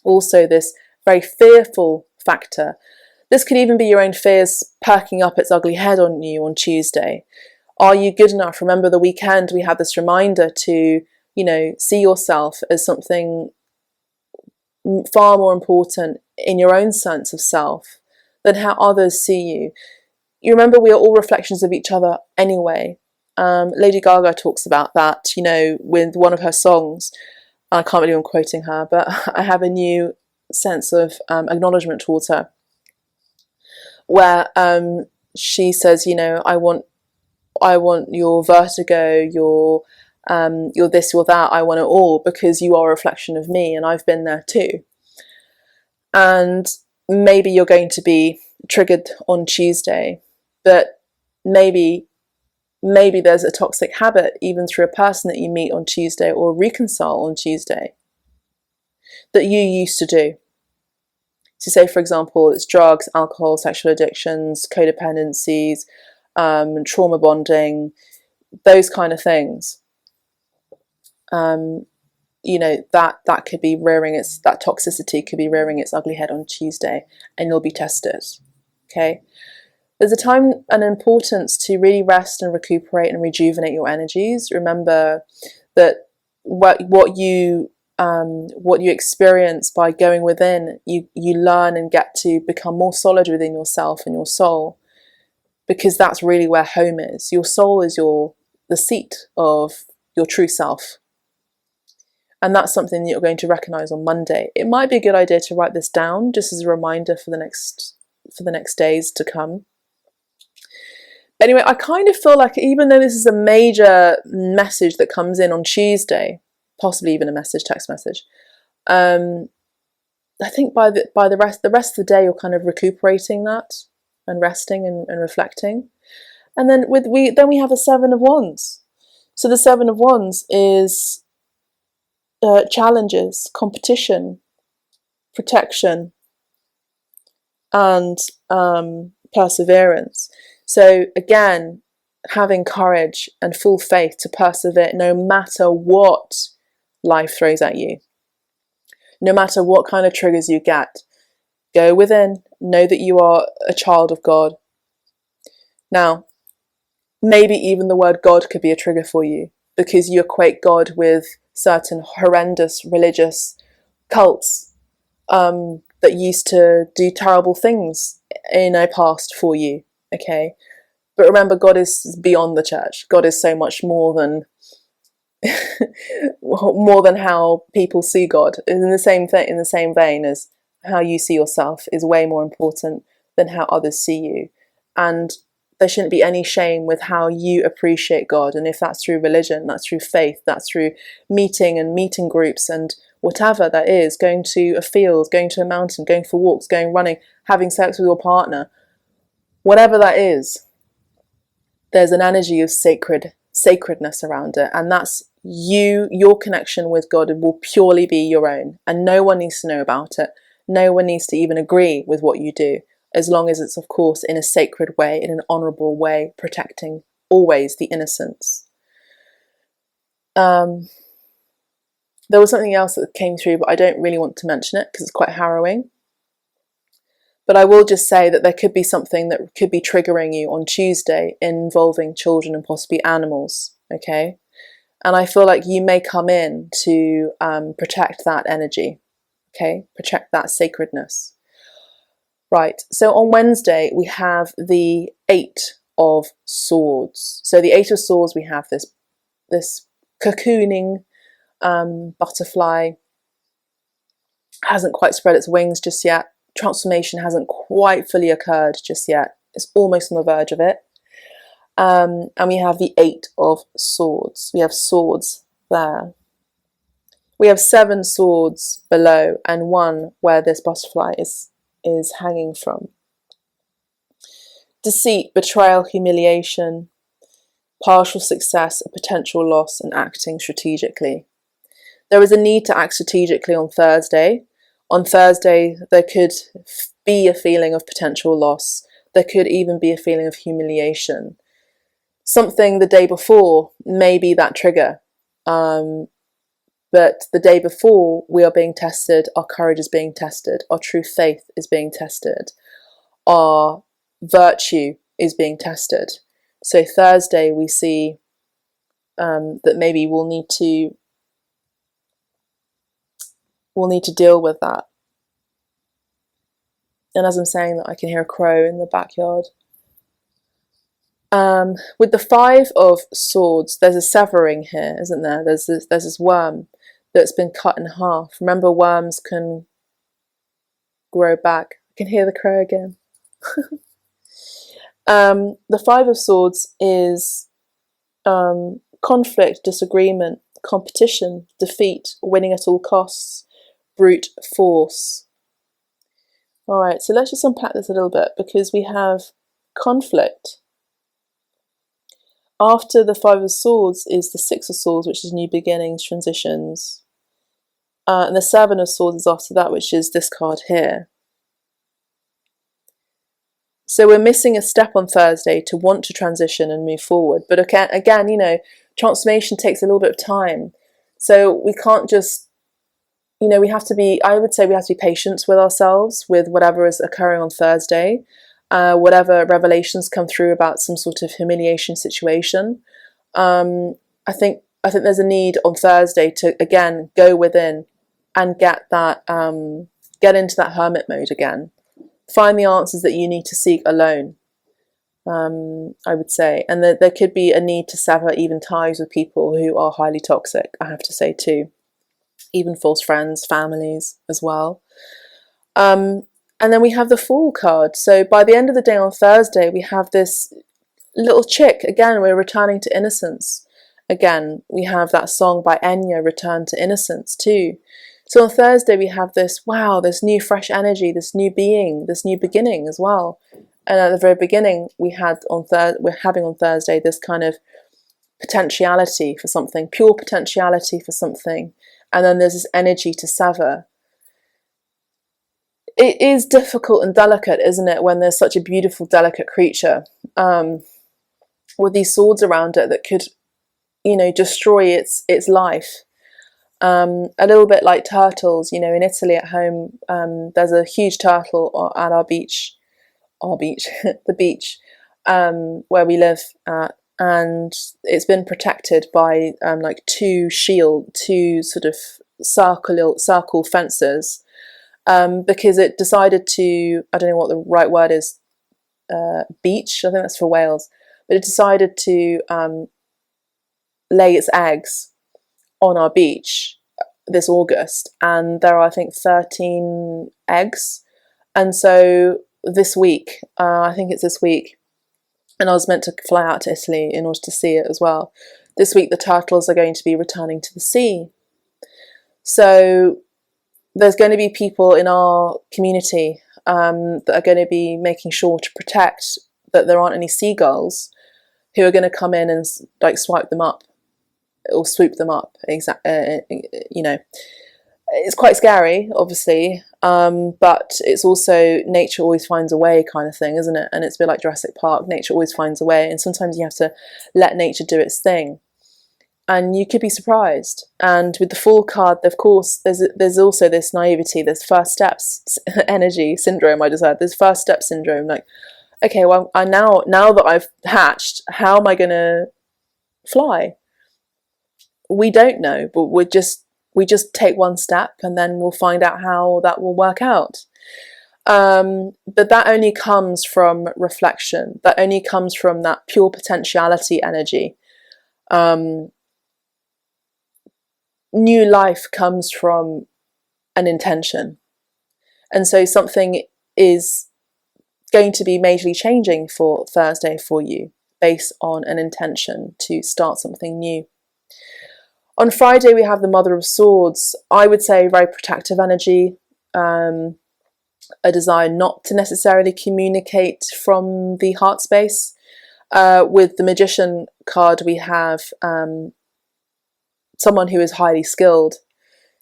also this very fearful factor. This could even be your own fears perking up its ugly head on you on Tuesday. Are you good enough? Remember the weekend, we had this reminder to, you know, see yourself as something far more important in your own sense of self than how others see you. You remember, we are all reflections of each other anyway. Lady Gaga talks about that, you know, with one of her songs. I can't believe I'm quoting her, but I have a new sense of acknowledgement towards her, where she says, you know, I want your vertigo, your this, your that, I want it all, because you are a reflection of me and I've been there too. And maybe you're going to be triggered on Tuesday, but maybe there's a toxic habit even through a person that you meet on Tuesday or reconcile on Tuesday that you used to do. So say, for example, it's drugs, alcohol, sexual addictions, codependencies, trauma bonding, those kind of things. You know, that could be that toxicity could be rearing its ugly head on Tuesday, and you'll be tested. Okay. There's a time and importance to really rest and recuperate and rejuvenate your energies. Remember that what you experience by going within, you learn and get to become more solid within yourself and your soul, because that's really where home is. Your soul is the seat of your true self. And that's something that you're going to recognize on Monday. It might be a good idea to write this down just as a reminder for the next days to come. Anyway, I kind of feel like, even though this is a major message that comes in on Tuesday, possibly even a text message, I think by the rest of the day, you're kind of recuperating that and resting and reflecting. And then we have the Seven of Wands. So the Seven of Wands is challenges, competition, protection, and perseverance. So again, having courage and full faith to persevere no matter what life throws at you, no matter what kind of triggers you get. Go within, know that you are a child of God. Now, maybe even the word God could be a trigger for you, because you equate God with certain horrendous religious cults that used to do terrible things in a past for you, okay? But remember, God is beyond the church. God is so much more than more than how people see God. In the same thing, in the same vein as how you see yourself is way more important than how others see you. And there shouldn't be any shame with how you appreciate God. And if that's through religion, that's through faith, that's through meeting groups and whatever that is, going to a field, going to a mountain, going for walks, going running, having sex with your partner, whatever that is, there's an energy of sacredness around it. And that's your connection with God will purely be your own. And no one needs to know about it. No one needs to even agree with what you do, as long as it's, of course, in a sacred way, in an honourable way, protecting always the innocence. There was something else that came through, but I don't really want to mention it because it's quite harrowing. But I will just say that there could be something that could be triggering you on Tuesday involving children and possibly animals, okay? And I feel like you may come in to protect that energy, okay? Protect that sacredness. Right, so on Wednesday we have the Eight of Swords. So the Eight of Swords, we have this cocooning butterfly. Hasn't quite spread its wings just yet. Transformation hasn't quite fully occurred just yet. It's almost on the verge of it. And we have the Eight of Swords. We have swords there. We have 7 swords below and 1 where this butterfly is hanging from. Deceit, betrayal, humiliation, partial success, a potential loss, and acting strategically. There is a need to act strategically on Thursday. On Thursday, there could be a feeling of potential loss. There could even be a feeling of humiliation. Something the day before may be that trigger. But the day before, we are being tested, our courage is being tested, our true faith is being tested, our virtue is being tested. So Thursday, we see that maybe we'll need to deal with that. And as I'm saying that, I can hear a crow in the backyard. With the 5 of Swords, there's a severing here, isn't there? There's this worm that's been cut in half. Remember, worms can grow back. I can hear the crow again. The 5 of Swords is conflict, disagreement, competition, defeat, winning at all costs, brute force. Alright, so let's just unpack this a little bit, because we have conflict. After the 5 of Swords is the 6 of Swords, which is new beginnings, transitions. And the 7 of Swords is after that, which is this card here. So we're missing a step on Thursday to want to transition and move forward. But again, you know, transformation takes a little bit of time. So we can't just, you know, we have to be, I would say we have to be patient with ourselves, with whatever is occurring on Thursday. Whatever revelations come through about some sort of humiliation situation. I think there's a need on Thursday to, again, go within and get into that hermit mode again. Find the answers that you need to seek alone, I would say. And there could be a need to sever even ties with people who are highly toxic, I have to say too. Even false friends, families as well. And then we have the Fool card. So by the end of the day on Thursday, we have this little chick. Again, we're returning to innocence. Again, we have that song by Enya, Return to Innocence too. So on Thursday, we have this, wow, this new fresh energy, this new being, this new beginning as well. And at the very beginning, we're having on Thursday this kind of potentiality for something, pure potentiality for something, and then there's this energy to sever. It is difficult and delicate, isn't it, when there's such a beautiful, delicate creature with these swords around it that could, destroy its life. A little bit like turtles, in Italy at home, there's a huge turtle at our beach, the beach, where we live at, and it's been protected by like two sort of circle fences, because it decided to, I don't know what the right word is, beach, I think that's for Wales, but it decided to lay its eggs on our beach this August, and there are, I think, 13 eggs. And so this week, I think it's this week, and I was meant to fly out to Italy in order to see it as well. This week the turtles are going to be returning to the sea. So there's going to be people in our community that are going to be making sure to protect that there aren't any seagulls who are going to come in and like swipe them up or swoop them up. It's quite scary, obviously, but it's also nature always finds a way kind of thing, isn't it? And it's a bit like Jurassic Park, nature always finds a way, and sometimes you have to let nature do its thing. And you could be surprised. And with the Fool card, of course, there's also this naivety, this first steps energy syndrome. I just had this first step syndrome. Like, okay, well, now that I've hatched, how am I going to fly? We don't know, but we just take one step, and then we'll find out how that will work out. But that only comes from reflection. That only comes from that pure potentiality energy. New life comes from an intention. And so something is going to be majorly changing for Thursday for you based on an intention to start something new. On Friday, we have the Mother of Swords. I would say very protective energy, a desire not to necessarily communicate from the heart space. With the Magician card, we have someone who is highly skilled,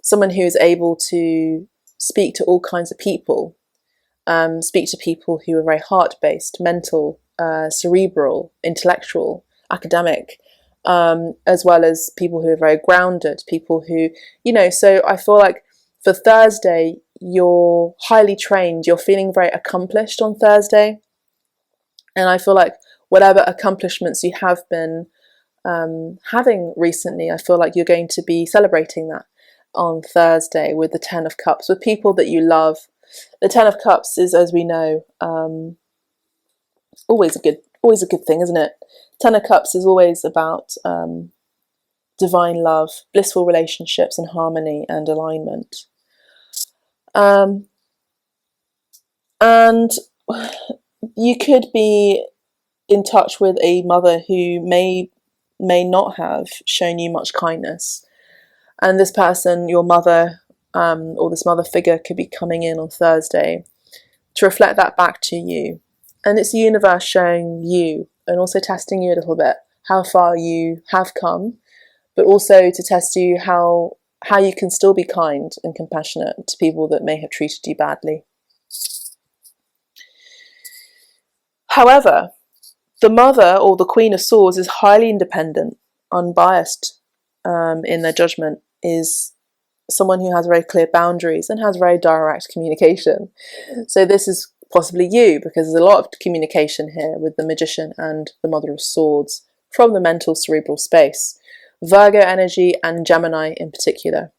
someone who is able to speak to all kinds of people, speak to people who are very heart-based, mental, cerebral, intellectual, academic, as well as people who are very grounded, people who, so I feel like for Thursday, you're highly trained, you're feeling very accomplished on Thursday. And I feel like whatever accomplishments you have been having recently, I feel like you're going to be celebrating that on Thursday with the Ten of Cups, with people that you love. The Ten of Cups is, as we know, always a good thing, isn't it? Ten of Cups is always about divine love, blissful relationships, and harmony and alignment. And you could be in touch with a mother who may not have shown you much kindness, and this person, your mother, or this mother figure, could be coming in on Thursday to reflect that back to you. And it's the universe showing you and also testing you a little bit how far you have come, but also to test you how you can still be kind and compassionate to people that may have treated you badly. However, the Mother, or the Queen of Swords, is highly independent, unbiased in their judgment, is someone who has very clear boundaries and has very direct communication. So this is possibly you, because there's a lot of communication here with the Magician and the Mother of Swords from the mental cerebral space, Virgo energy and Gemini in particular.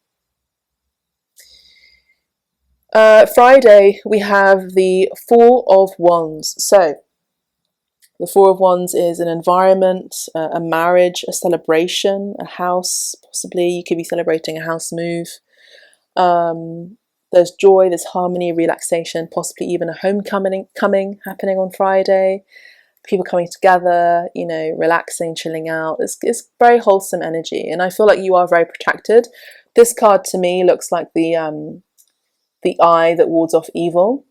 Friday, we have the Four of Wands. So the Four of Wands is an environment, a marriage, a celebration, a house, possibly. You could be celebrating a house move. There's joy, there's harmony, relaxation, possibly even a homecoming happening on Friday. People coming together, relaxing, chilling out. It's very wholesome energy, and I feel like you are very protected. This card to me looks like the eye that wards off evil.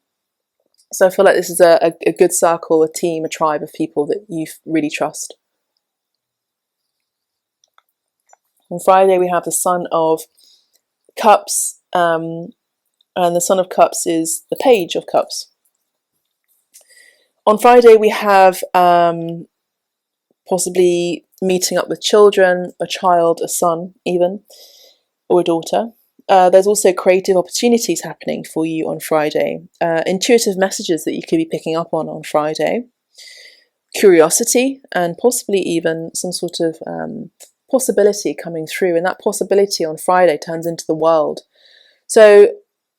So I feel like this is a good circle, a team, a tribe of people that you really trust. On Friday we have the Son of Cups, and the Son of Cups is the Page of Cups. On Friday we have possibly meeting up with children, a child, a son even, or a daughter. There's also creative opportunities happening for you on Friday, intuitive messages that you could be picking up on Friday, curiosity, and possibly even some sort of possibility coming through, and that possibility on Friday turns into the world. So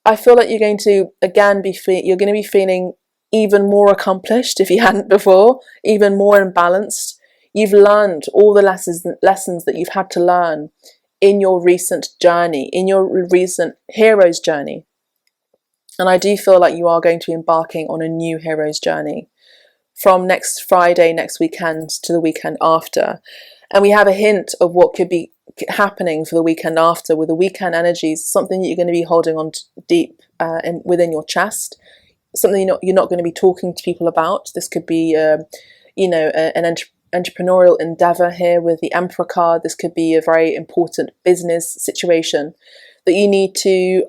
I feel like you're going to again you're going to be feeling even more accomplished if you hadn't before, even more imbalanced. You've learned all the lessons that you've had to learn in your recent journey, in your recent hero's journey. And I do feel like you are going to be embarking on a new hero's journey from next Friday, next weekend, to the weekend after. And we have a hint of what could be happening for the weekend after with the weekend energies, something that you're going to be holding on to deep within your chest, something you're not going to be talking to people about. This could be, an entrepreneurial endeavor here with the Emperor card. This could be a very important business situation that you need to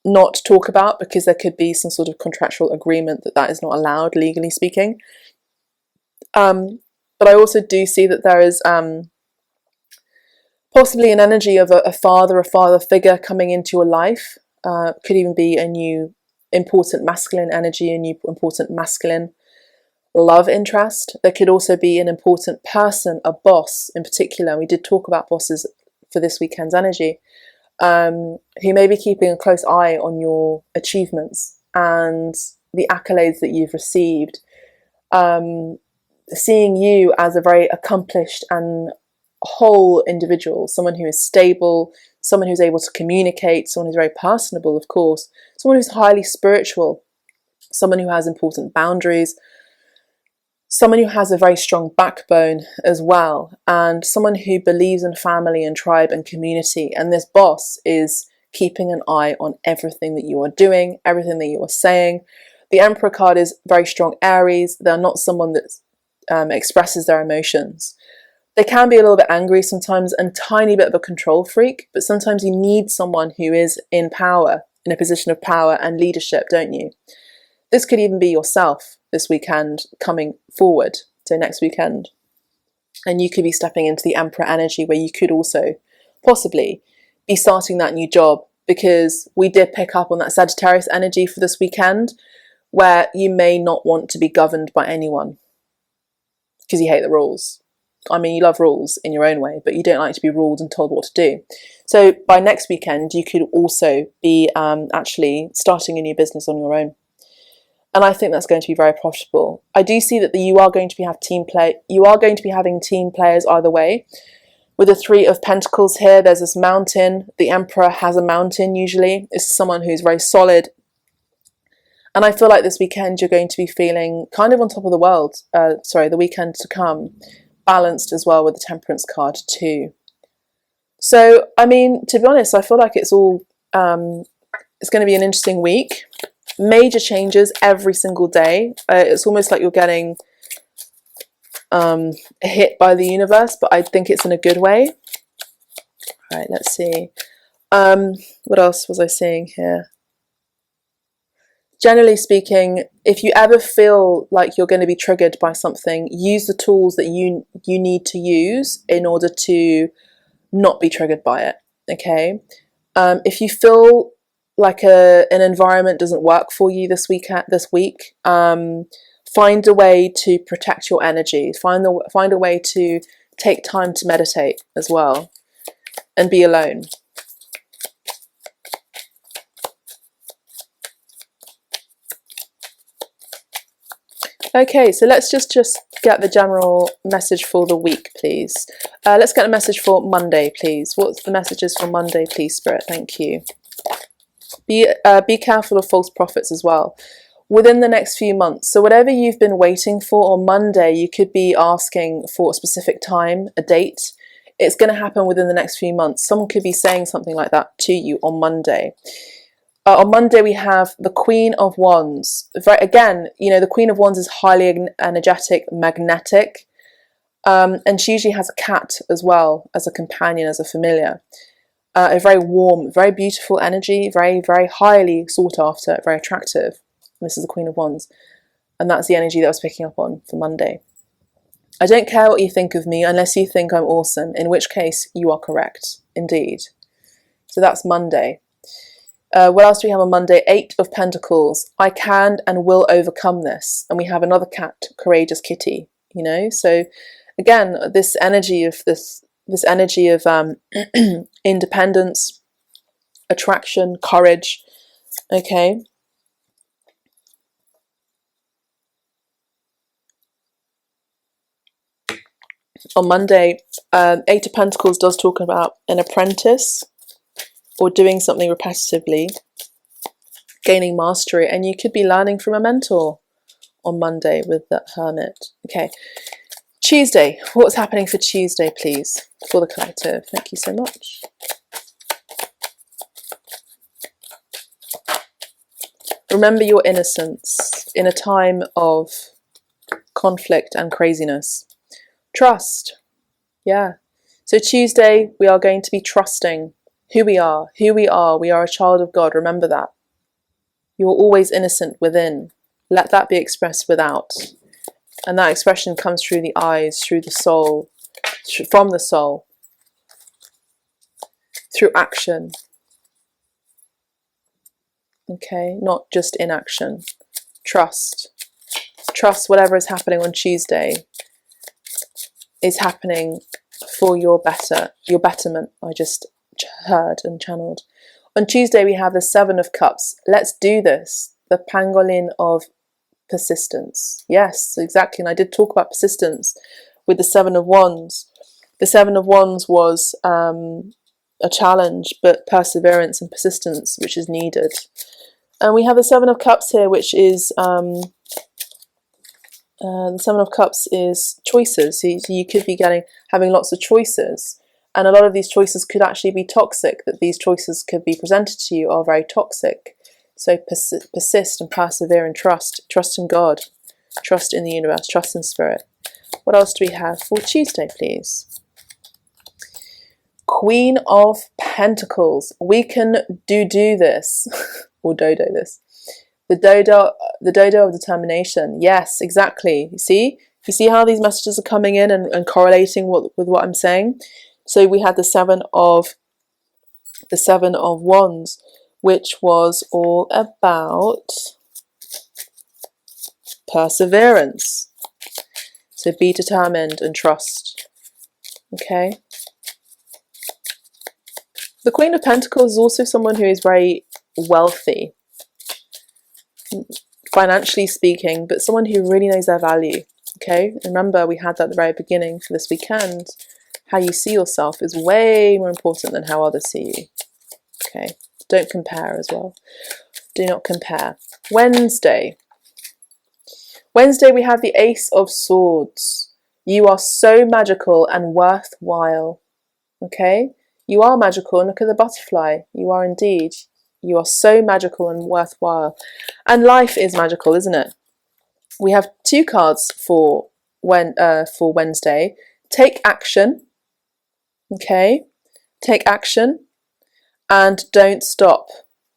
not talk about, because there could be some sort of contractual agreement that is not allowed, legally speaking. But I also do see that there is possibly an energy of a father figure coming into your life. Could even be a new important masculine energy, a new important masculine love interest. There could also be an important person, a boss in particular. We did talk about bosses for this weekend's energy, who may be keeping a close eye on your achievements and the accolades that you've received, seeing you as a very accomplished and whole individual, someone who is stable, someone who's able to communicate, someone who's very personable, of course, someone who's highly spiritual, someone who has important boundaries, someone who has a very strong backbone as well, and someone who believes in family and tribe and community. And this boss is keeping an eye on everything that you are doing, everything that you are saying. The Emperor card is very strong Aries. They're not someone that expresses their emotions. They can be a little bit angry sometimes and tiny bit of a control freak, but sometimes you need someone who is in power, in a position of power and leadership, don't you? This could even be yourself this weekend coming forward, so next weekend. And you could be stepping into the Emperor energy, where you could also possibly be starting that new job, because we did pick up on that Sagittarius energy for this weekend, where you may not want to be governed by anyone because you hate the rules. I mean, you love rules in your own way, but you don't like to be ruled and told what to do. So by next weekend, you could also be actually starting a new business on your own. And I think that's going to be very profitable. I do see that you are going to be having team players either way. With the Three of Pentacles here, there's this mountain. The Emperor has a mountain usually. This is someone who's very solid. And I feel like this weekend you're going to be feeling kind of on top of the world. The weekend to come. Balanced as well with the Temperance card too. So, I mean, to be honest, I feel like it's all, it's going to be an interesting week. Major changes every single day. It's almost like you're getting hit by the universe, but I think it's in a good way. All right, let's see. What else was I saying here? Generally speaking, if you ever feel like you're going to be triggered by something, use the tools that you need to use in order to not be triggered by it, okay? If you feel like an environment doesn't work for you this week, find a way to protect your energy. Find a way to take time to meditate as well and be alone. Okay, so let's just get the general message for the week, please. Let's get a message for Monday, please. What's the messages for Monday, please, Spirit? Thank you. Be careful of false prophets as well within the next few months. So whatever you've been waiting for on Monday, you could be asking for a specific time, a date. It's going to happen within the next few months. Someone could be saying something like that to you on Monday. On Monday we have the Queen of Wands. Again, you know, the Queen of Wands is highly energetic, magnetic, and she usually has a cat as well as a companion, as a familiar. A very warm, very beautiful energy, very, very highly sought after, very attractive. This is the Queen of Wands, and that's the energy that I was picking up on for Monday. I don't care what you think of me unless you think I'm awesome, in which case you are correct, indeed. So that's Monday. What else do we have on Monday? 8 of Pentacles. I can and will overcome this. And we have another cat, Courageous Kitty, you know. So again, this energy of independence, attraction, courage. Okay. On Monday, 8 of Pentacles does talk about an apprentice, or doing something repetitively, gaining mastery, and you could be learning from a mentor on Monday with that Hermit. Okay, Tuesday, what's happening for Tuesday, please, for the collective? Thank you so much. Remember your innocence in a time of conflict and craziness. Trust. Yeah. So Tuesday, we are going to be trusting who we are. We are a child of God. Remember that. You're always innocent within. Let that be expressed without. And that expression comes through the eyes, through the soul, from the soul, through action. Okay, not just inaction. Trust. Trust whatever is happening on Tuesday is happening for your betterment. I just heard and channeled. On Tuesday we have the 7 of Cups. Let's do this. The pangolin of persistence. Yes, exactly. And I did talk about persistence with the 7 of Wands. The 7 of Wands was a challenge, but perseverance and persistence, which is needed. And we have the 7 of Cups here, which is the 7 of Cups is choices. So you could be having lots of choices. And a lot of these choices could actually be toxic, that these choices could be presented to you are very toxic. So persist and persevere and trust. Trust in God. Trust in the universe. Trust in spirit. What else do we have for Tuesday, please? Queen of Pentacles. We can do this. Or dodo this. The dodo of determination. Yes, exactly. You see how these messages are coming in and correlating with what I'm saying? So we had the 7 of Wands, which was all about perseverance. So be determined and trust. Okay. The Queen of Pentacles is also someone who is very wealthy, financially speaking, but someone who really knows their value. Okay. Remember, we had that at the very beginning for this weekend. How you see yourself is way more important than how others see you. Okay, don't compare as well. Do not compare. Wednesday. Wednesday we have the Ace of Swords. You are so magical and worthwhile. Okay, you are magical, and look at the butterfly. You are indeed. You are so magical and worthwhile. And life is magical, isn't it? We have 2 cards for Wednesday. Take action. Okay, take action and don't stop.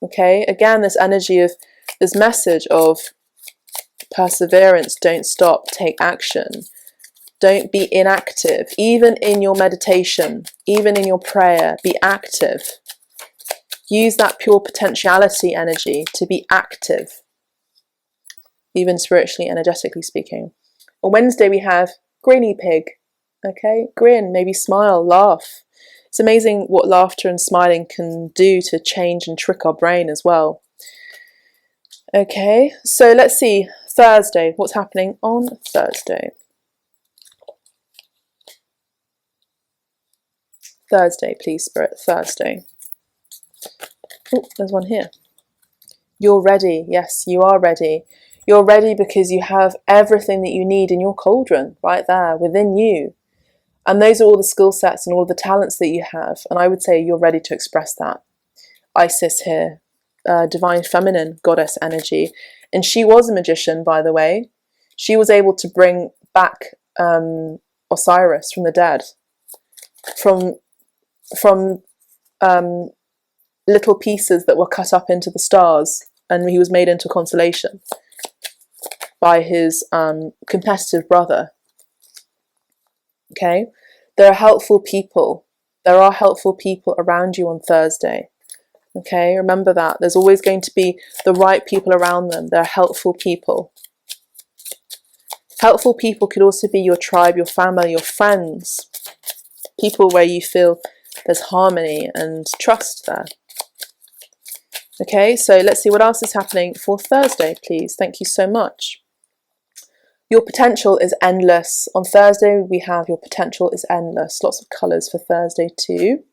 Okay, again, this energy of this message of perseverance. Don't stop, take action. Don't be inactive, even in your meditation, even in your prayer. Be active. Use that pure potentiality energy to be active, even spiritually, energetically speaking. On Wednesday we have Grinny Pig. Okay, grin, maybe smile, laugh. It's amazing what laughter and smiling can do to change and trick our brain as well. Okay, so let's see. Thursday, what's happening on Thursday? Thursday, please, Spirit. Thursday. Oh, there's one here. You're ready. Yes, you are ready. You're ready because you have everything that you need in your cauldron right there within you. And those are all the skill sets and all the talents that you have. And I would say you're ready to express that. Isis here, divine feminine goddess energy. And she was a magician, by the way. She was able to bring back Osiris from the dead, from little pieces that were cut up into the stars, and he was made into a constellation by his competitive brother. Okay, there are helpful people. There are helpful people around you on Thursday. Okay, remember that. There's always going to be the right people around them. They're helpful people. Helpful people could also be your tribe, your family, your friends. People where you feel there's harmony and trust there. Okay, so let's see what else is happening for Thursday, please. Thank you so much. Your potential is endless. On Thursday, we have your potential is endless. Lots of colours for Thursday too.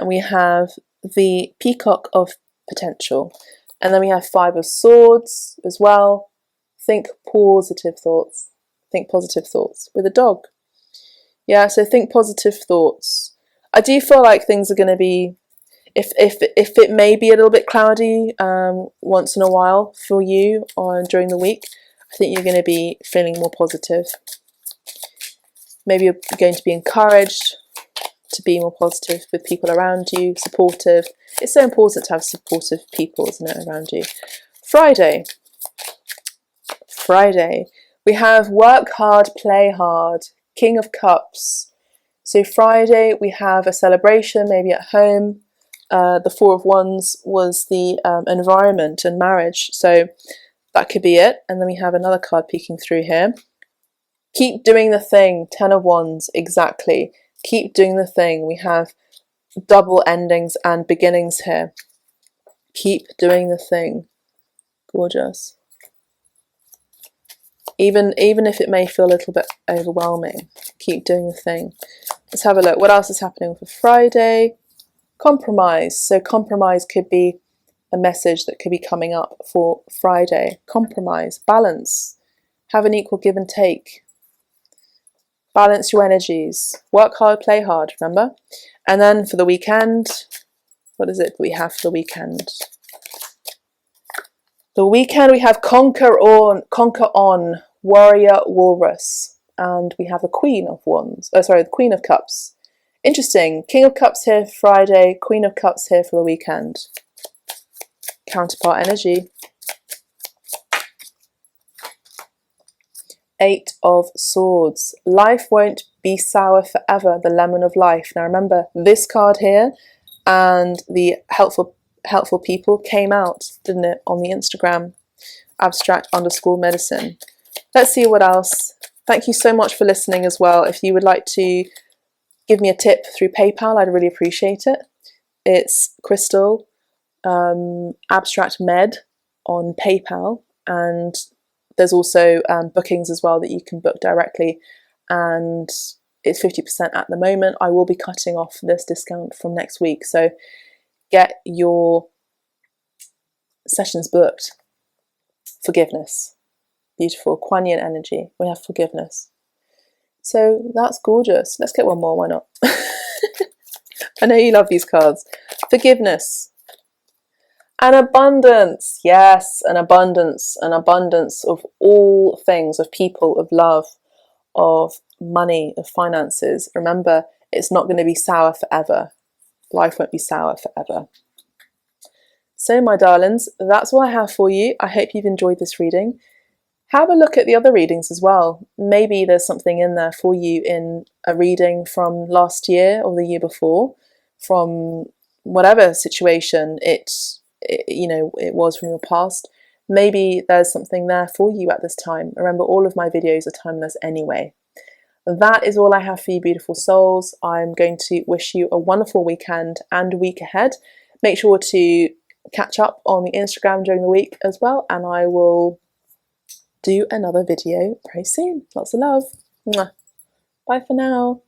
We have the Peacock of Potential. And then we have Five of Swords as well. Think positive thoughts. Think positive thoughts with a dog. Yeah, so think positive thoughts. I do feel like things are going to be, if it may be a little bit cloudy once in a while for you or during the week, I think you're going to be feeling more positive. Maybe you're going to be encouraged to be more positive with people around you, supportive. It's so important to have supportive people, isn't it, around you. Friday, we have work hard, play hard, King of Cups. So Friday, we have a celebration, maybe at home. The Four of Wands was the environment and marriage. So that could be it. And then we have another card peeking through here. Keep doing the thing. Ten of Wands, exactly. Keep doing the thing. We have double endings and beginnings here. Keep doing the thing. Gorgeous. Even if it may feel a little bit overwhelming, keep doing the thing. Let's have a look. What else is happening for Friday? Compromise. So compromise could be a message that could be coming up for Friday. Compromise, balance, have an equal give and take. Balance your energies. Work hard, play hard, remember? And then for the weekend, what is it that we have for the weekend? The weekend we have Conquer On, Warrior Walrus. And we have the Queen of Wands. Oh, sorry, the Queen of Cups. Interesting. King of Cups here for Friday, Queen of Cups here for the weekend. Counterpart energy. Eight of Swords. Life won't be sour forever, the lemon of life. Now remember, this card here and the helpful people came out, didn't it, on the Instagram, abstract_medicine. Let's see what else. Thank you so much for listening as well. If you would like to give me a tip through PayPal, I'd really appreciate it. It's Crystal Abstract Med on PayPal, and there's also bookings as well that you can book directly, and it's 50% at the moment. I will be cutting off this discount from next week, so get your sessions booked. Forgiveness. Beautiful. Kuan Yin energy. We have forgiveness. So that's gorgeous. Let's get one more. Why not? I know you love these cards. Forgiveness. And abundance. Yes, an abundance. An abundance of all things, of people, of love, of money, of finances. Remember, it's not going to be sour forever. Life won't be sour forever. So my darlings, that's all I have for you. I hope you've enjoyed this reading. Have a look at the other readings as well. Maybe there's something in there for you in a reading from last year or the year before, from whatever situation it was from your past. Maybe there's something there for you at this time. Remember, all of my videos are timeless anyway. That is all I have for you, beautiful souls. I'm going to wish you a wonderful weekend and week ahead. Make sure to catch up on the Instagram during the week as well, and I will do another video very soon. Lots of love. Mwah. Bye for now.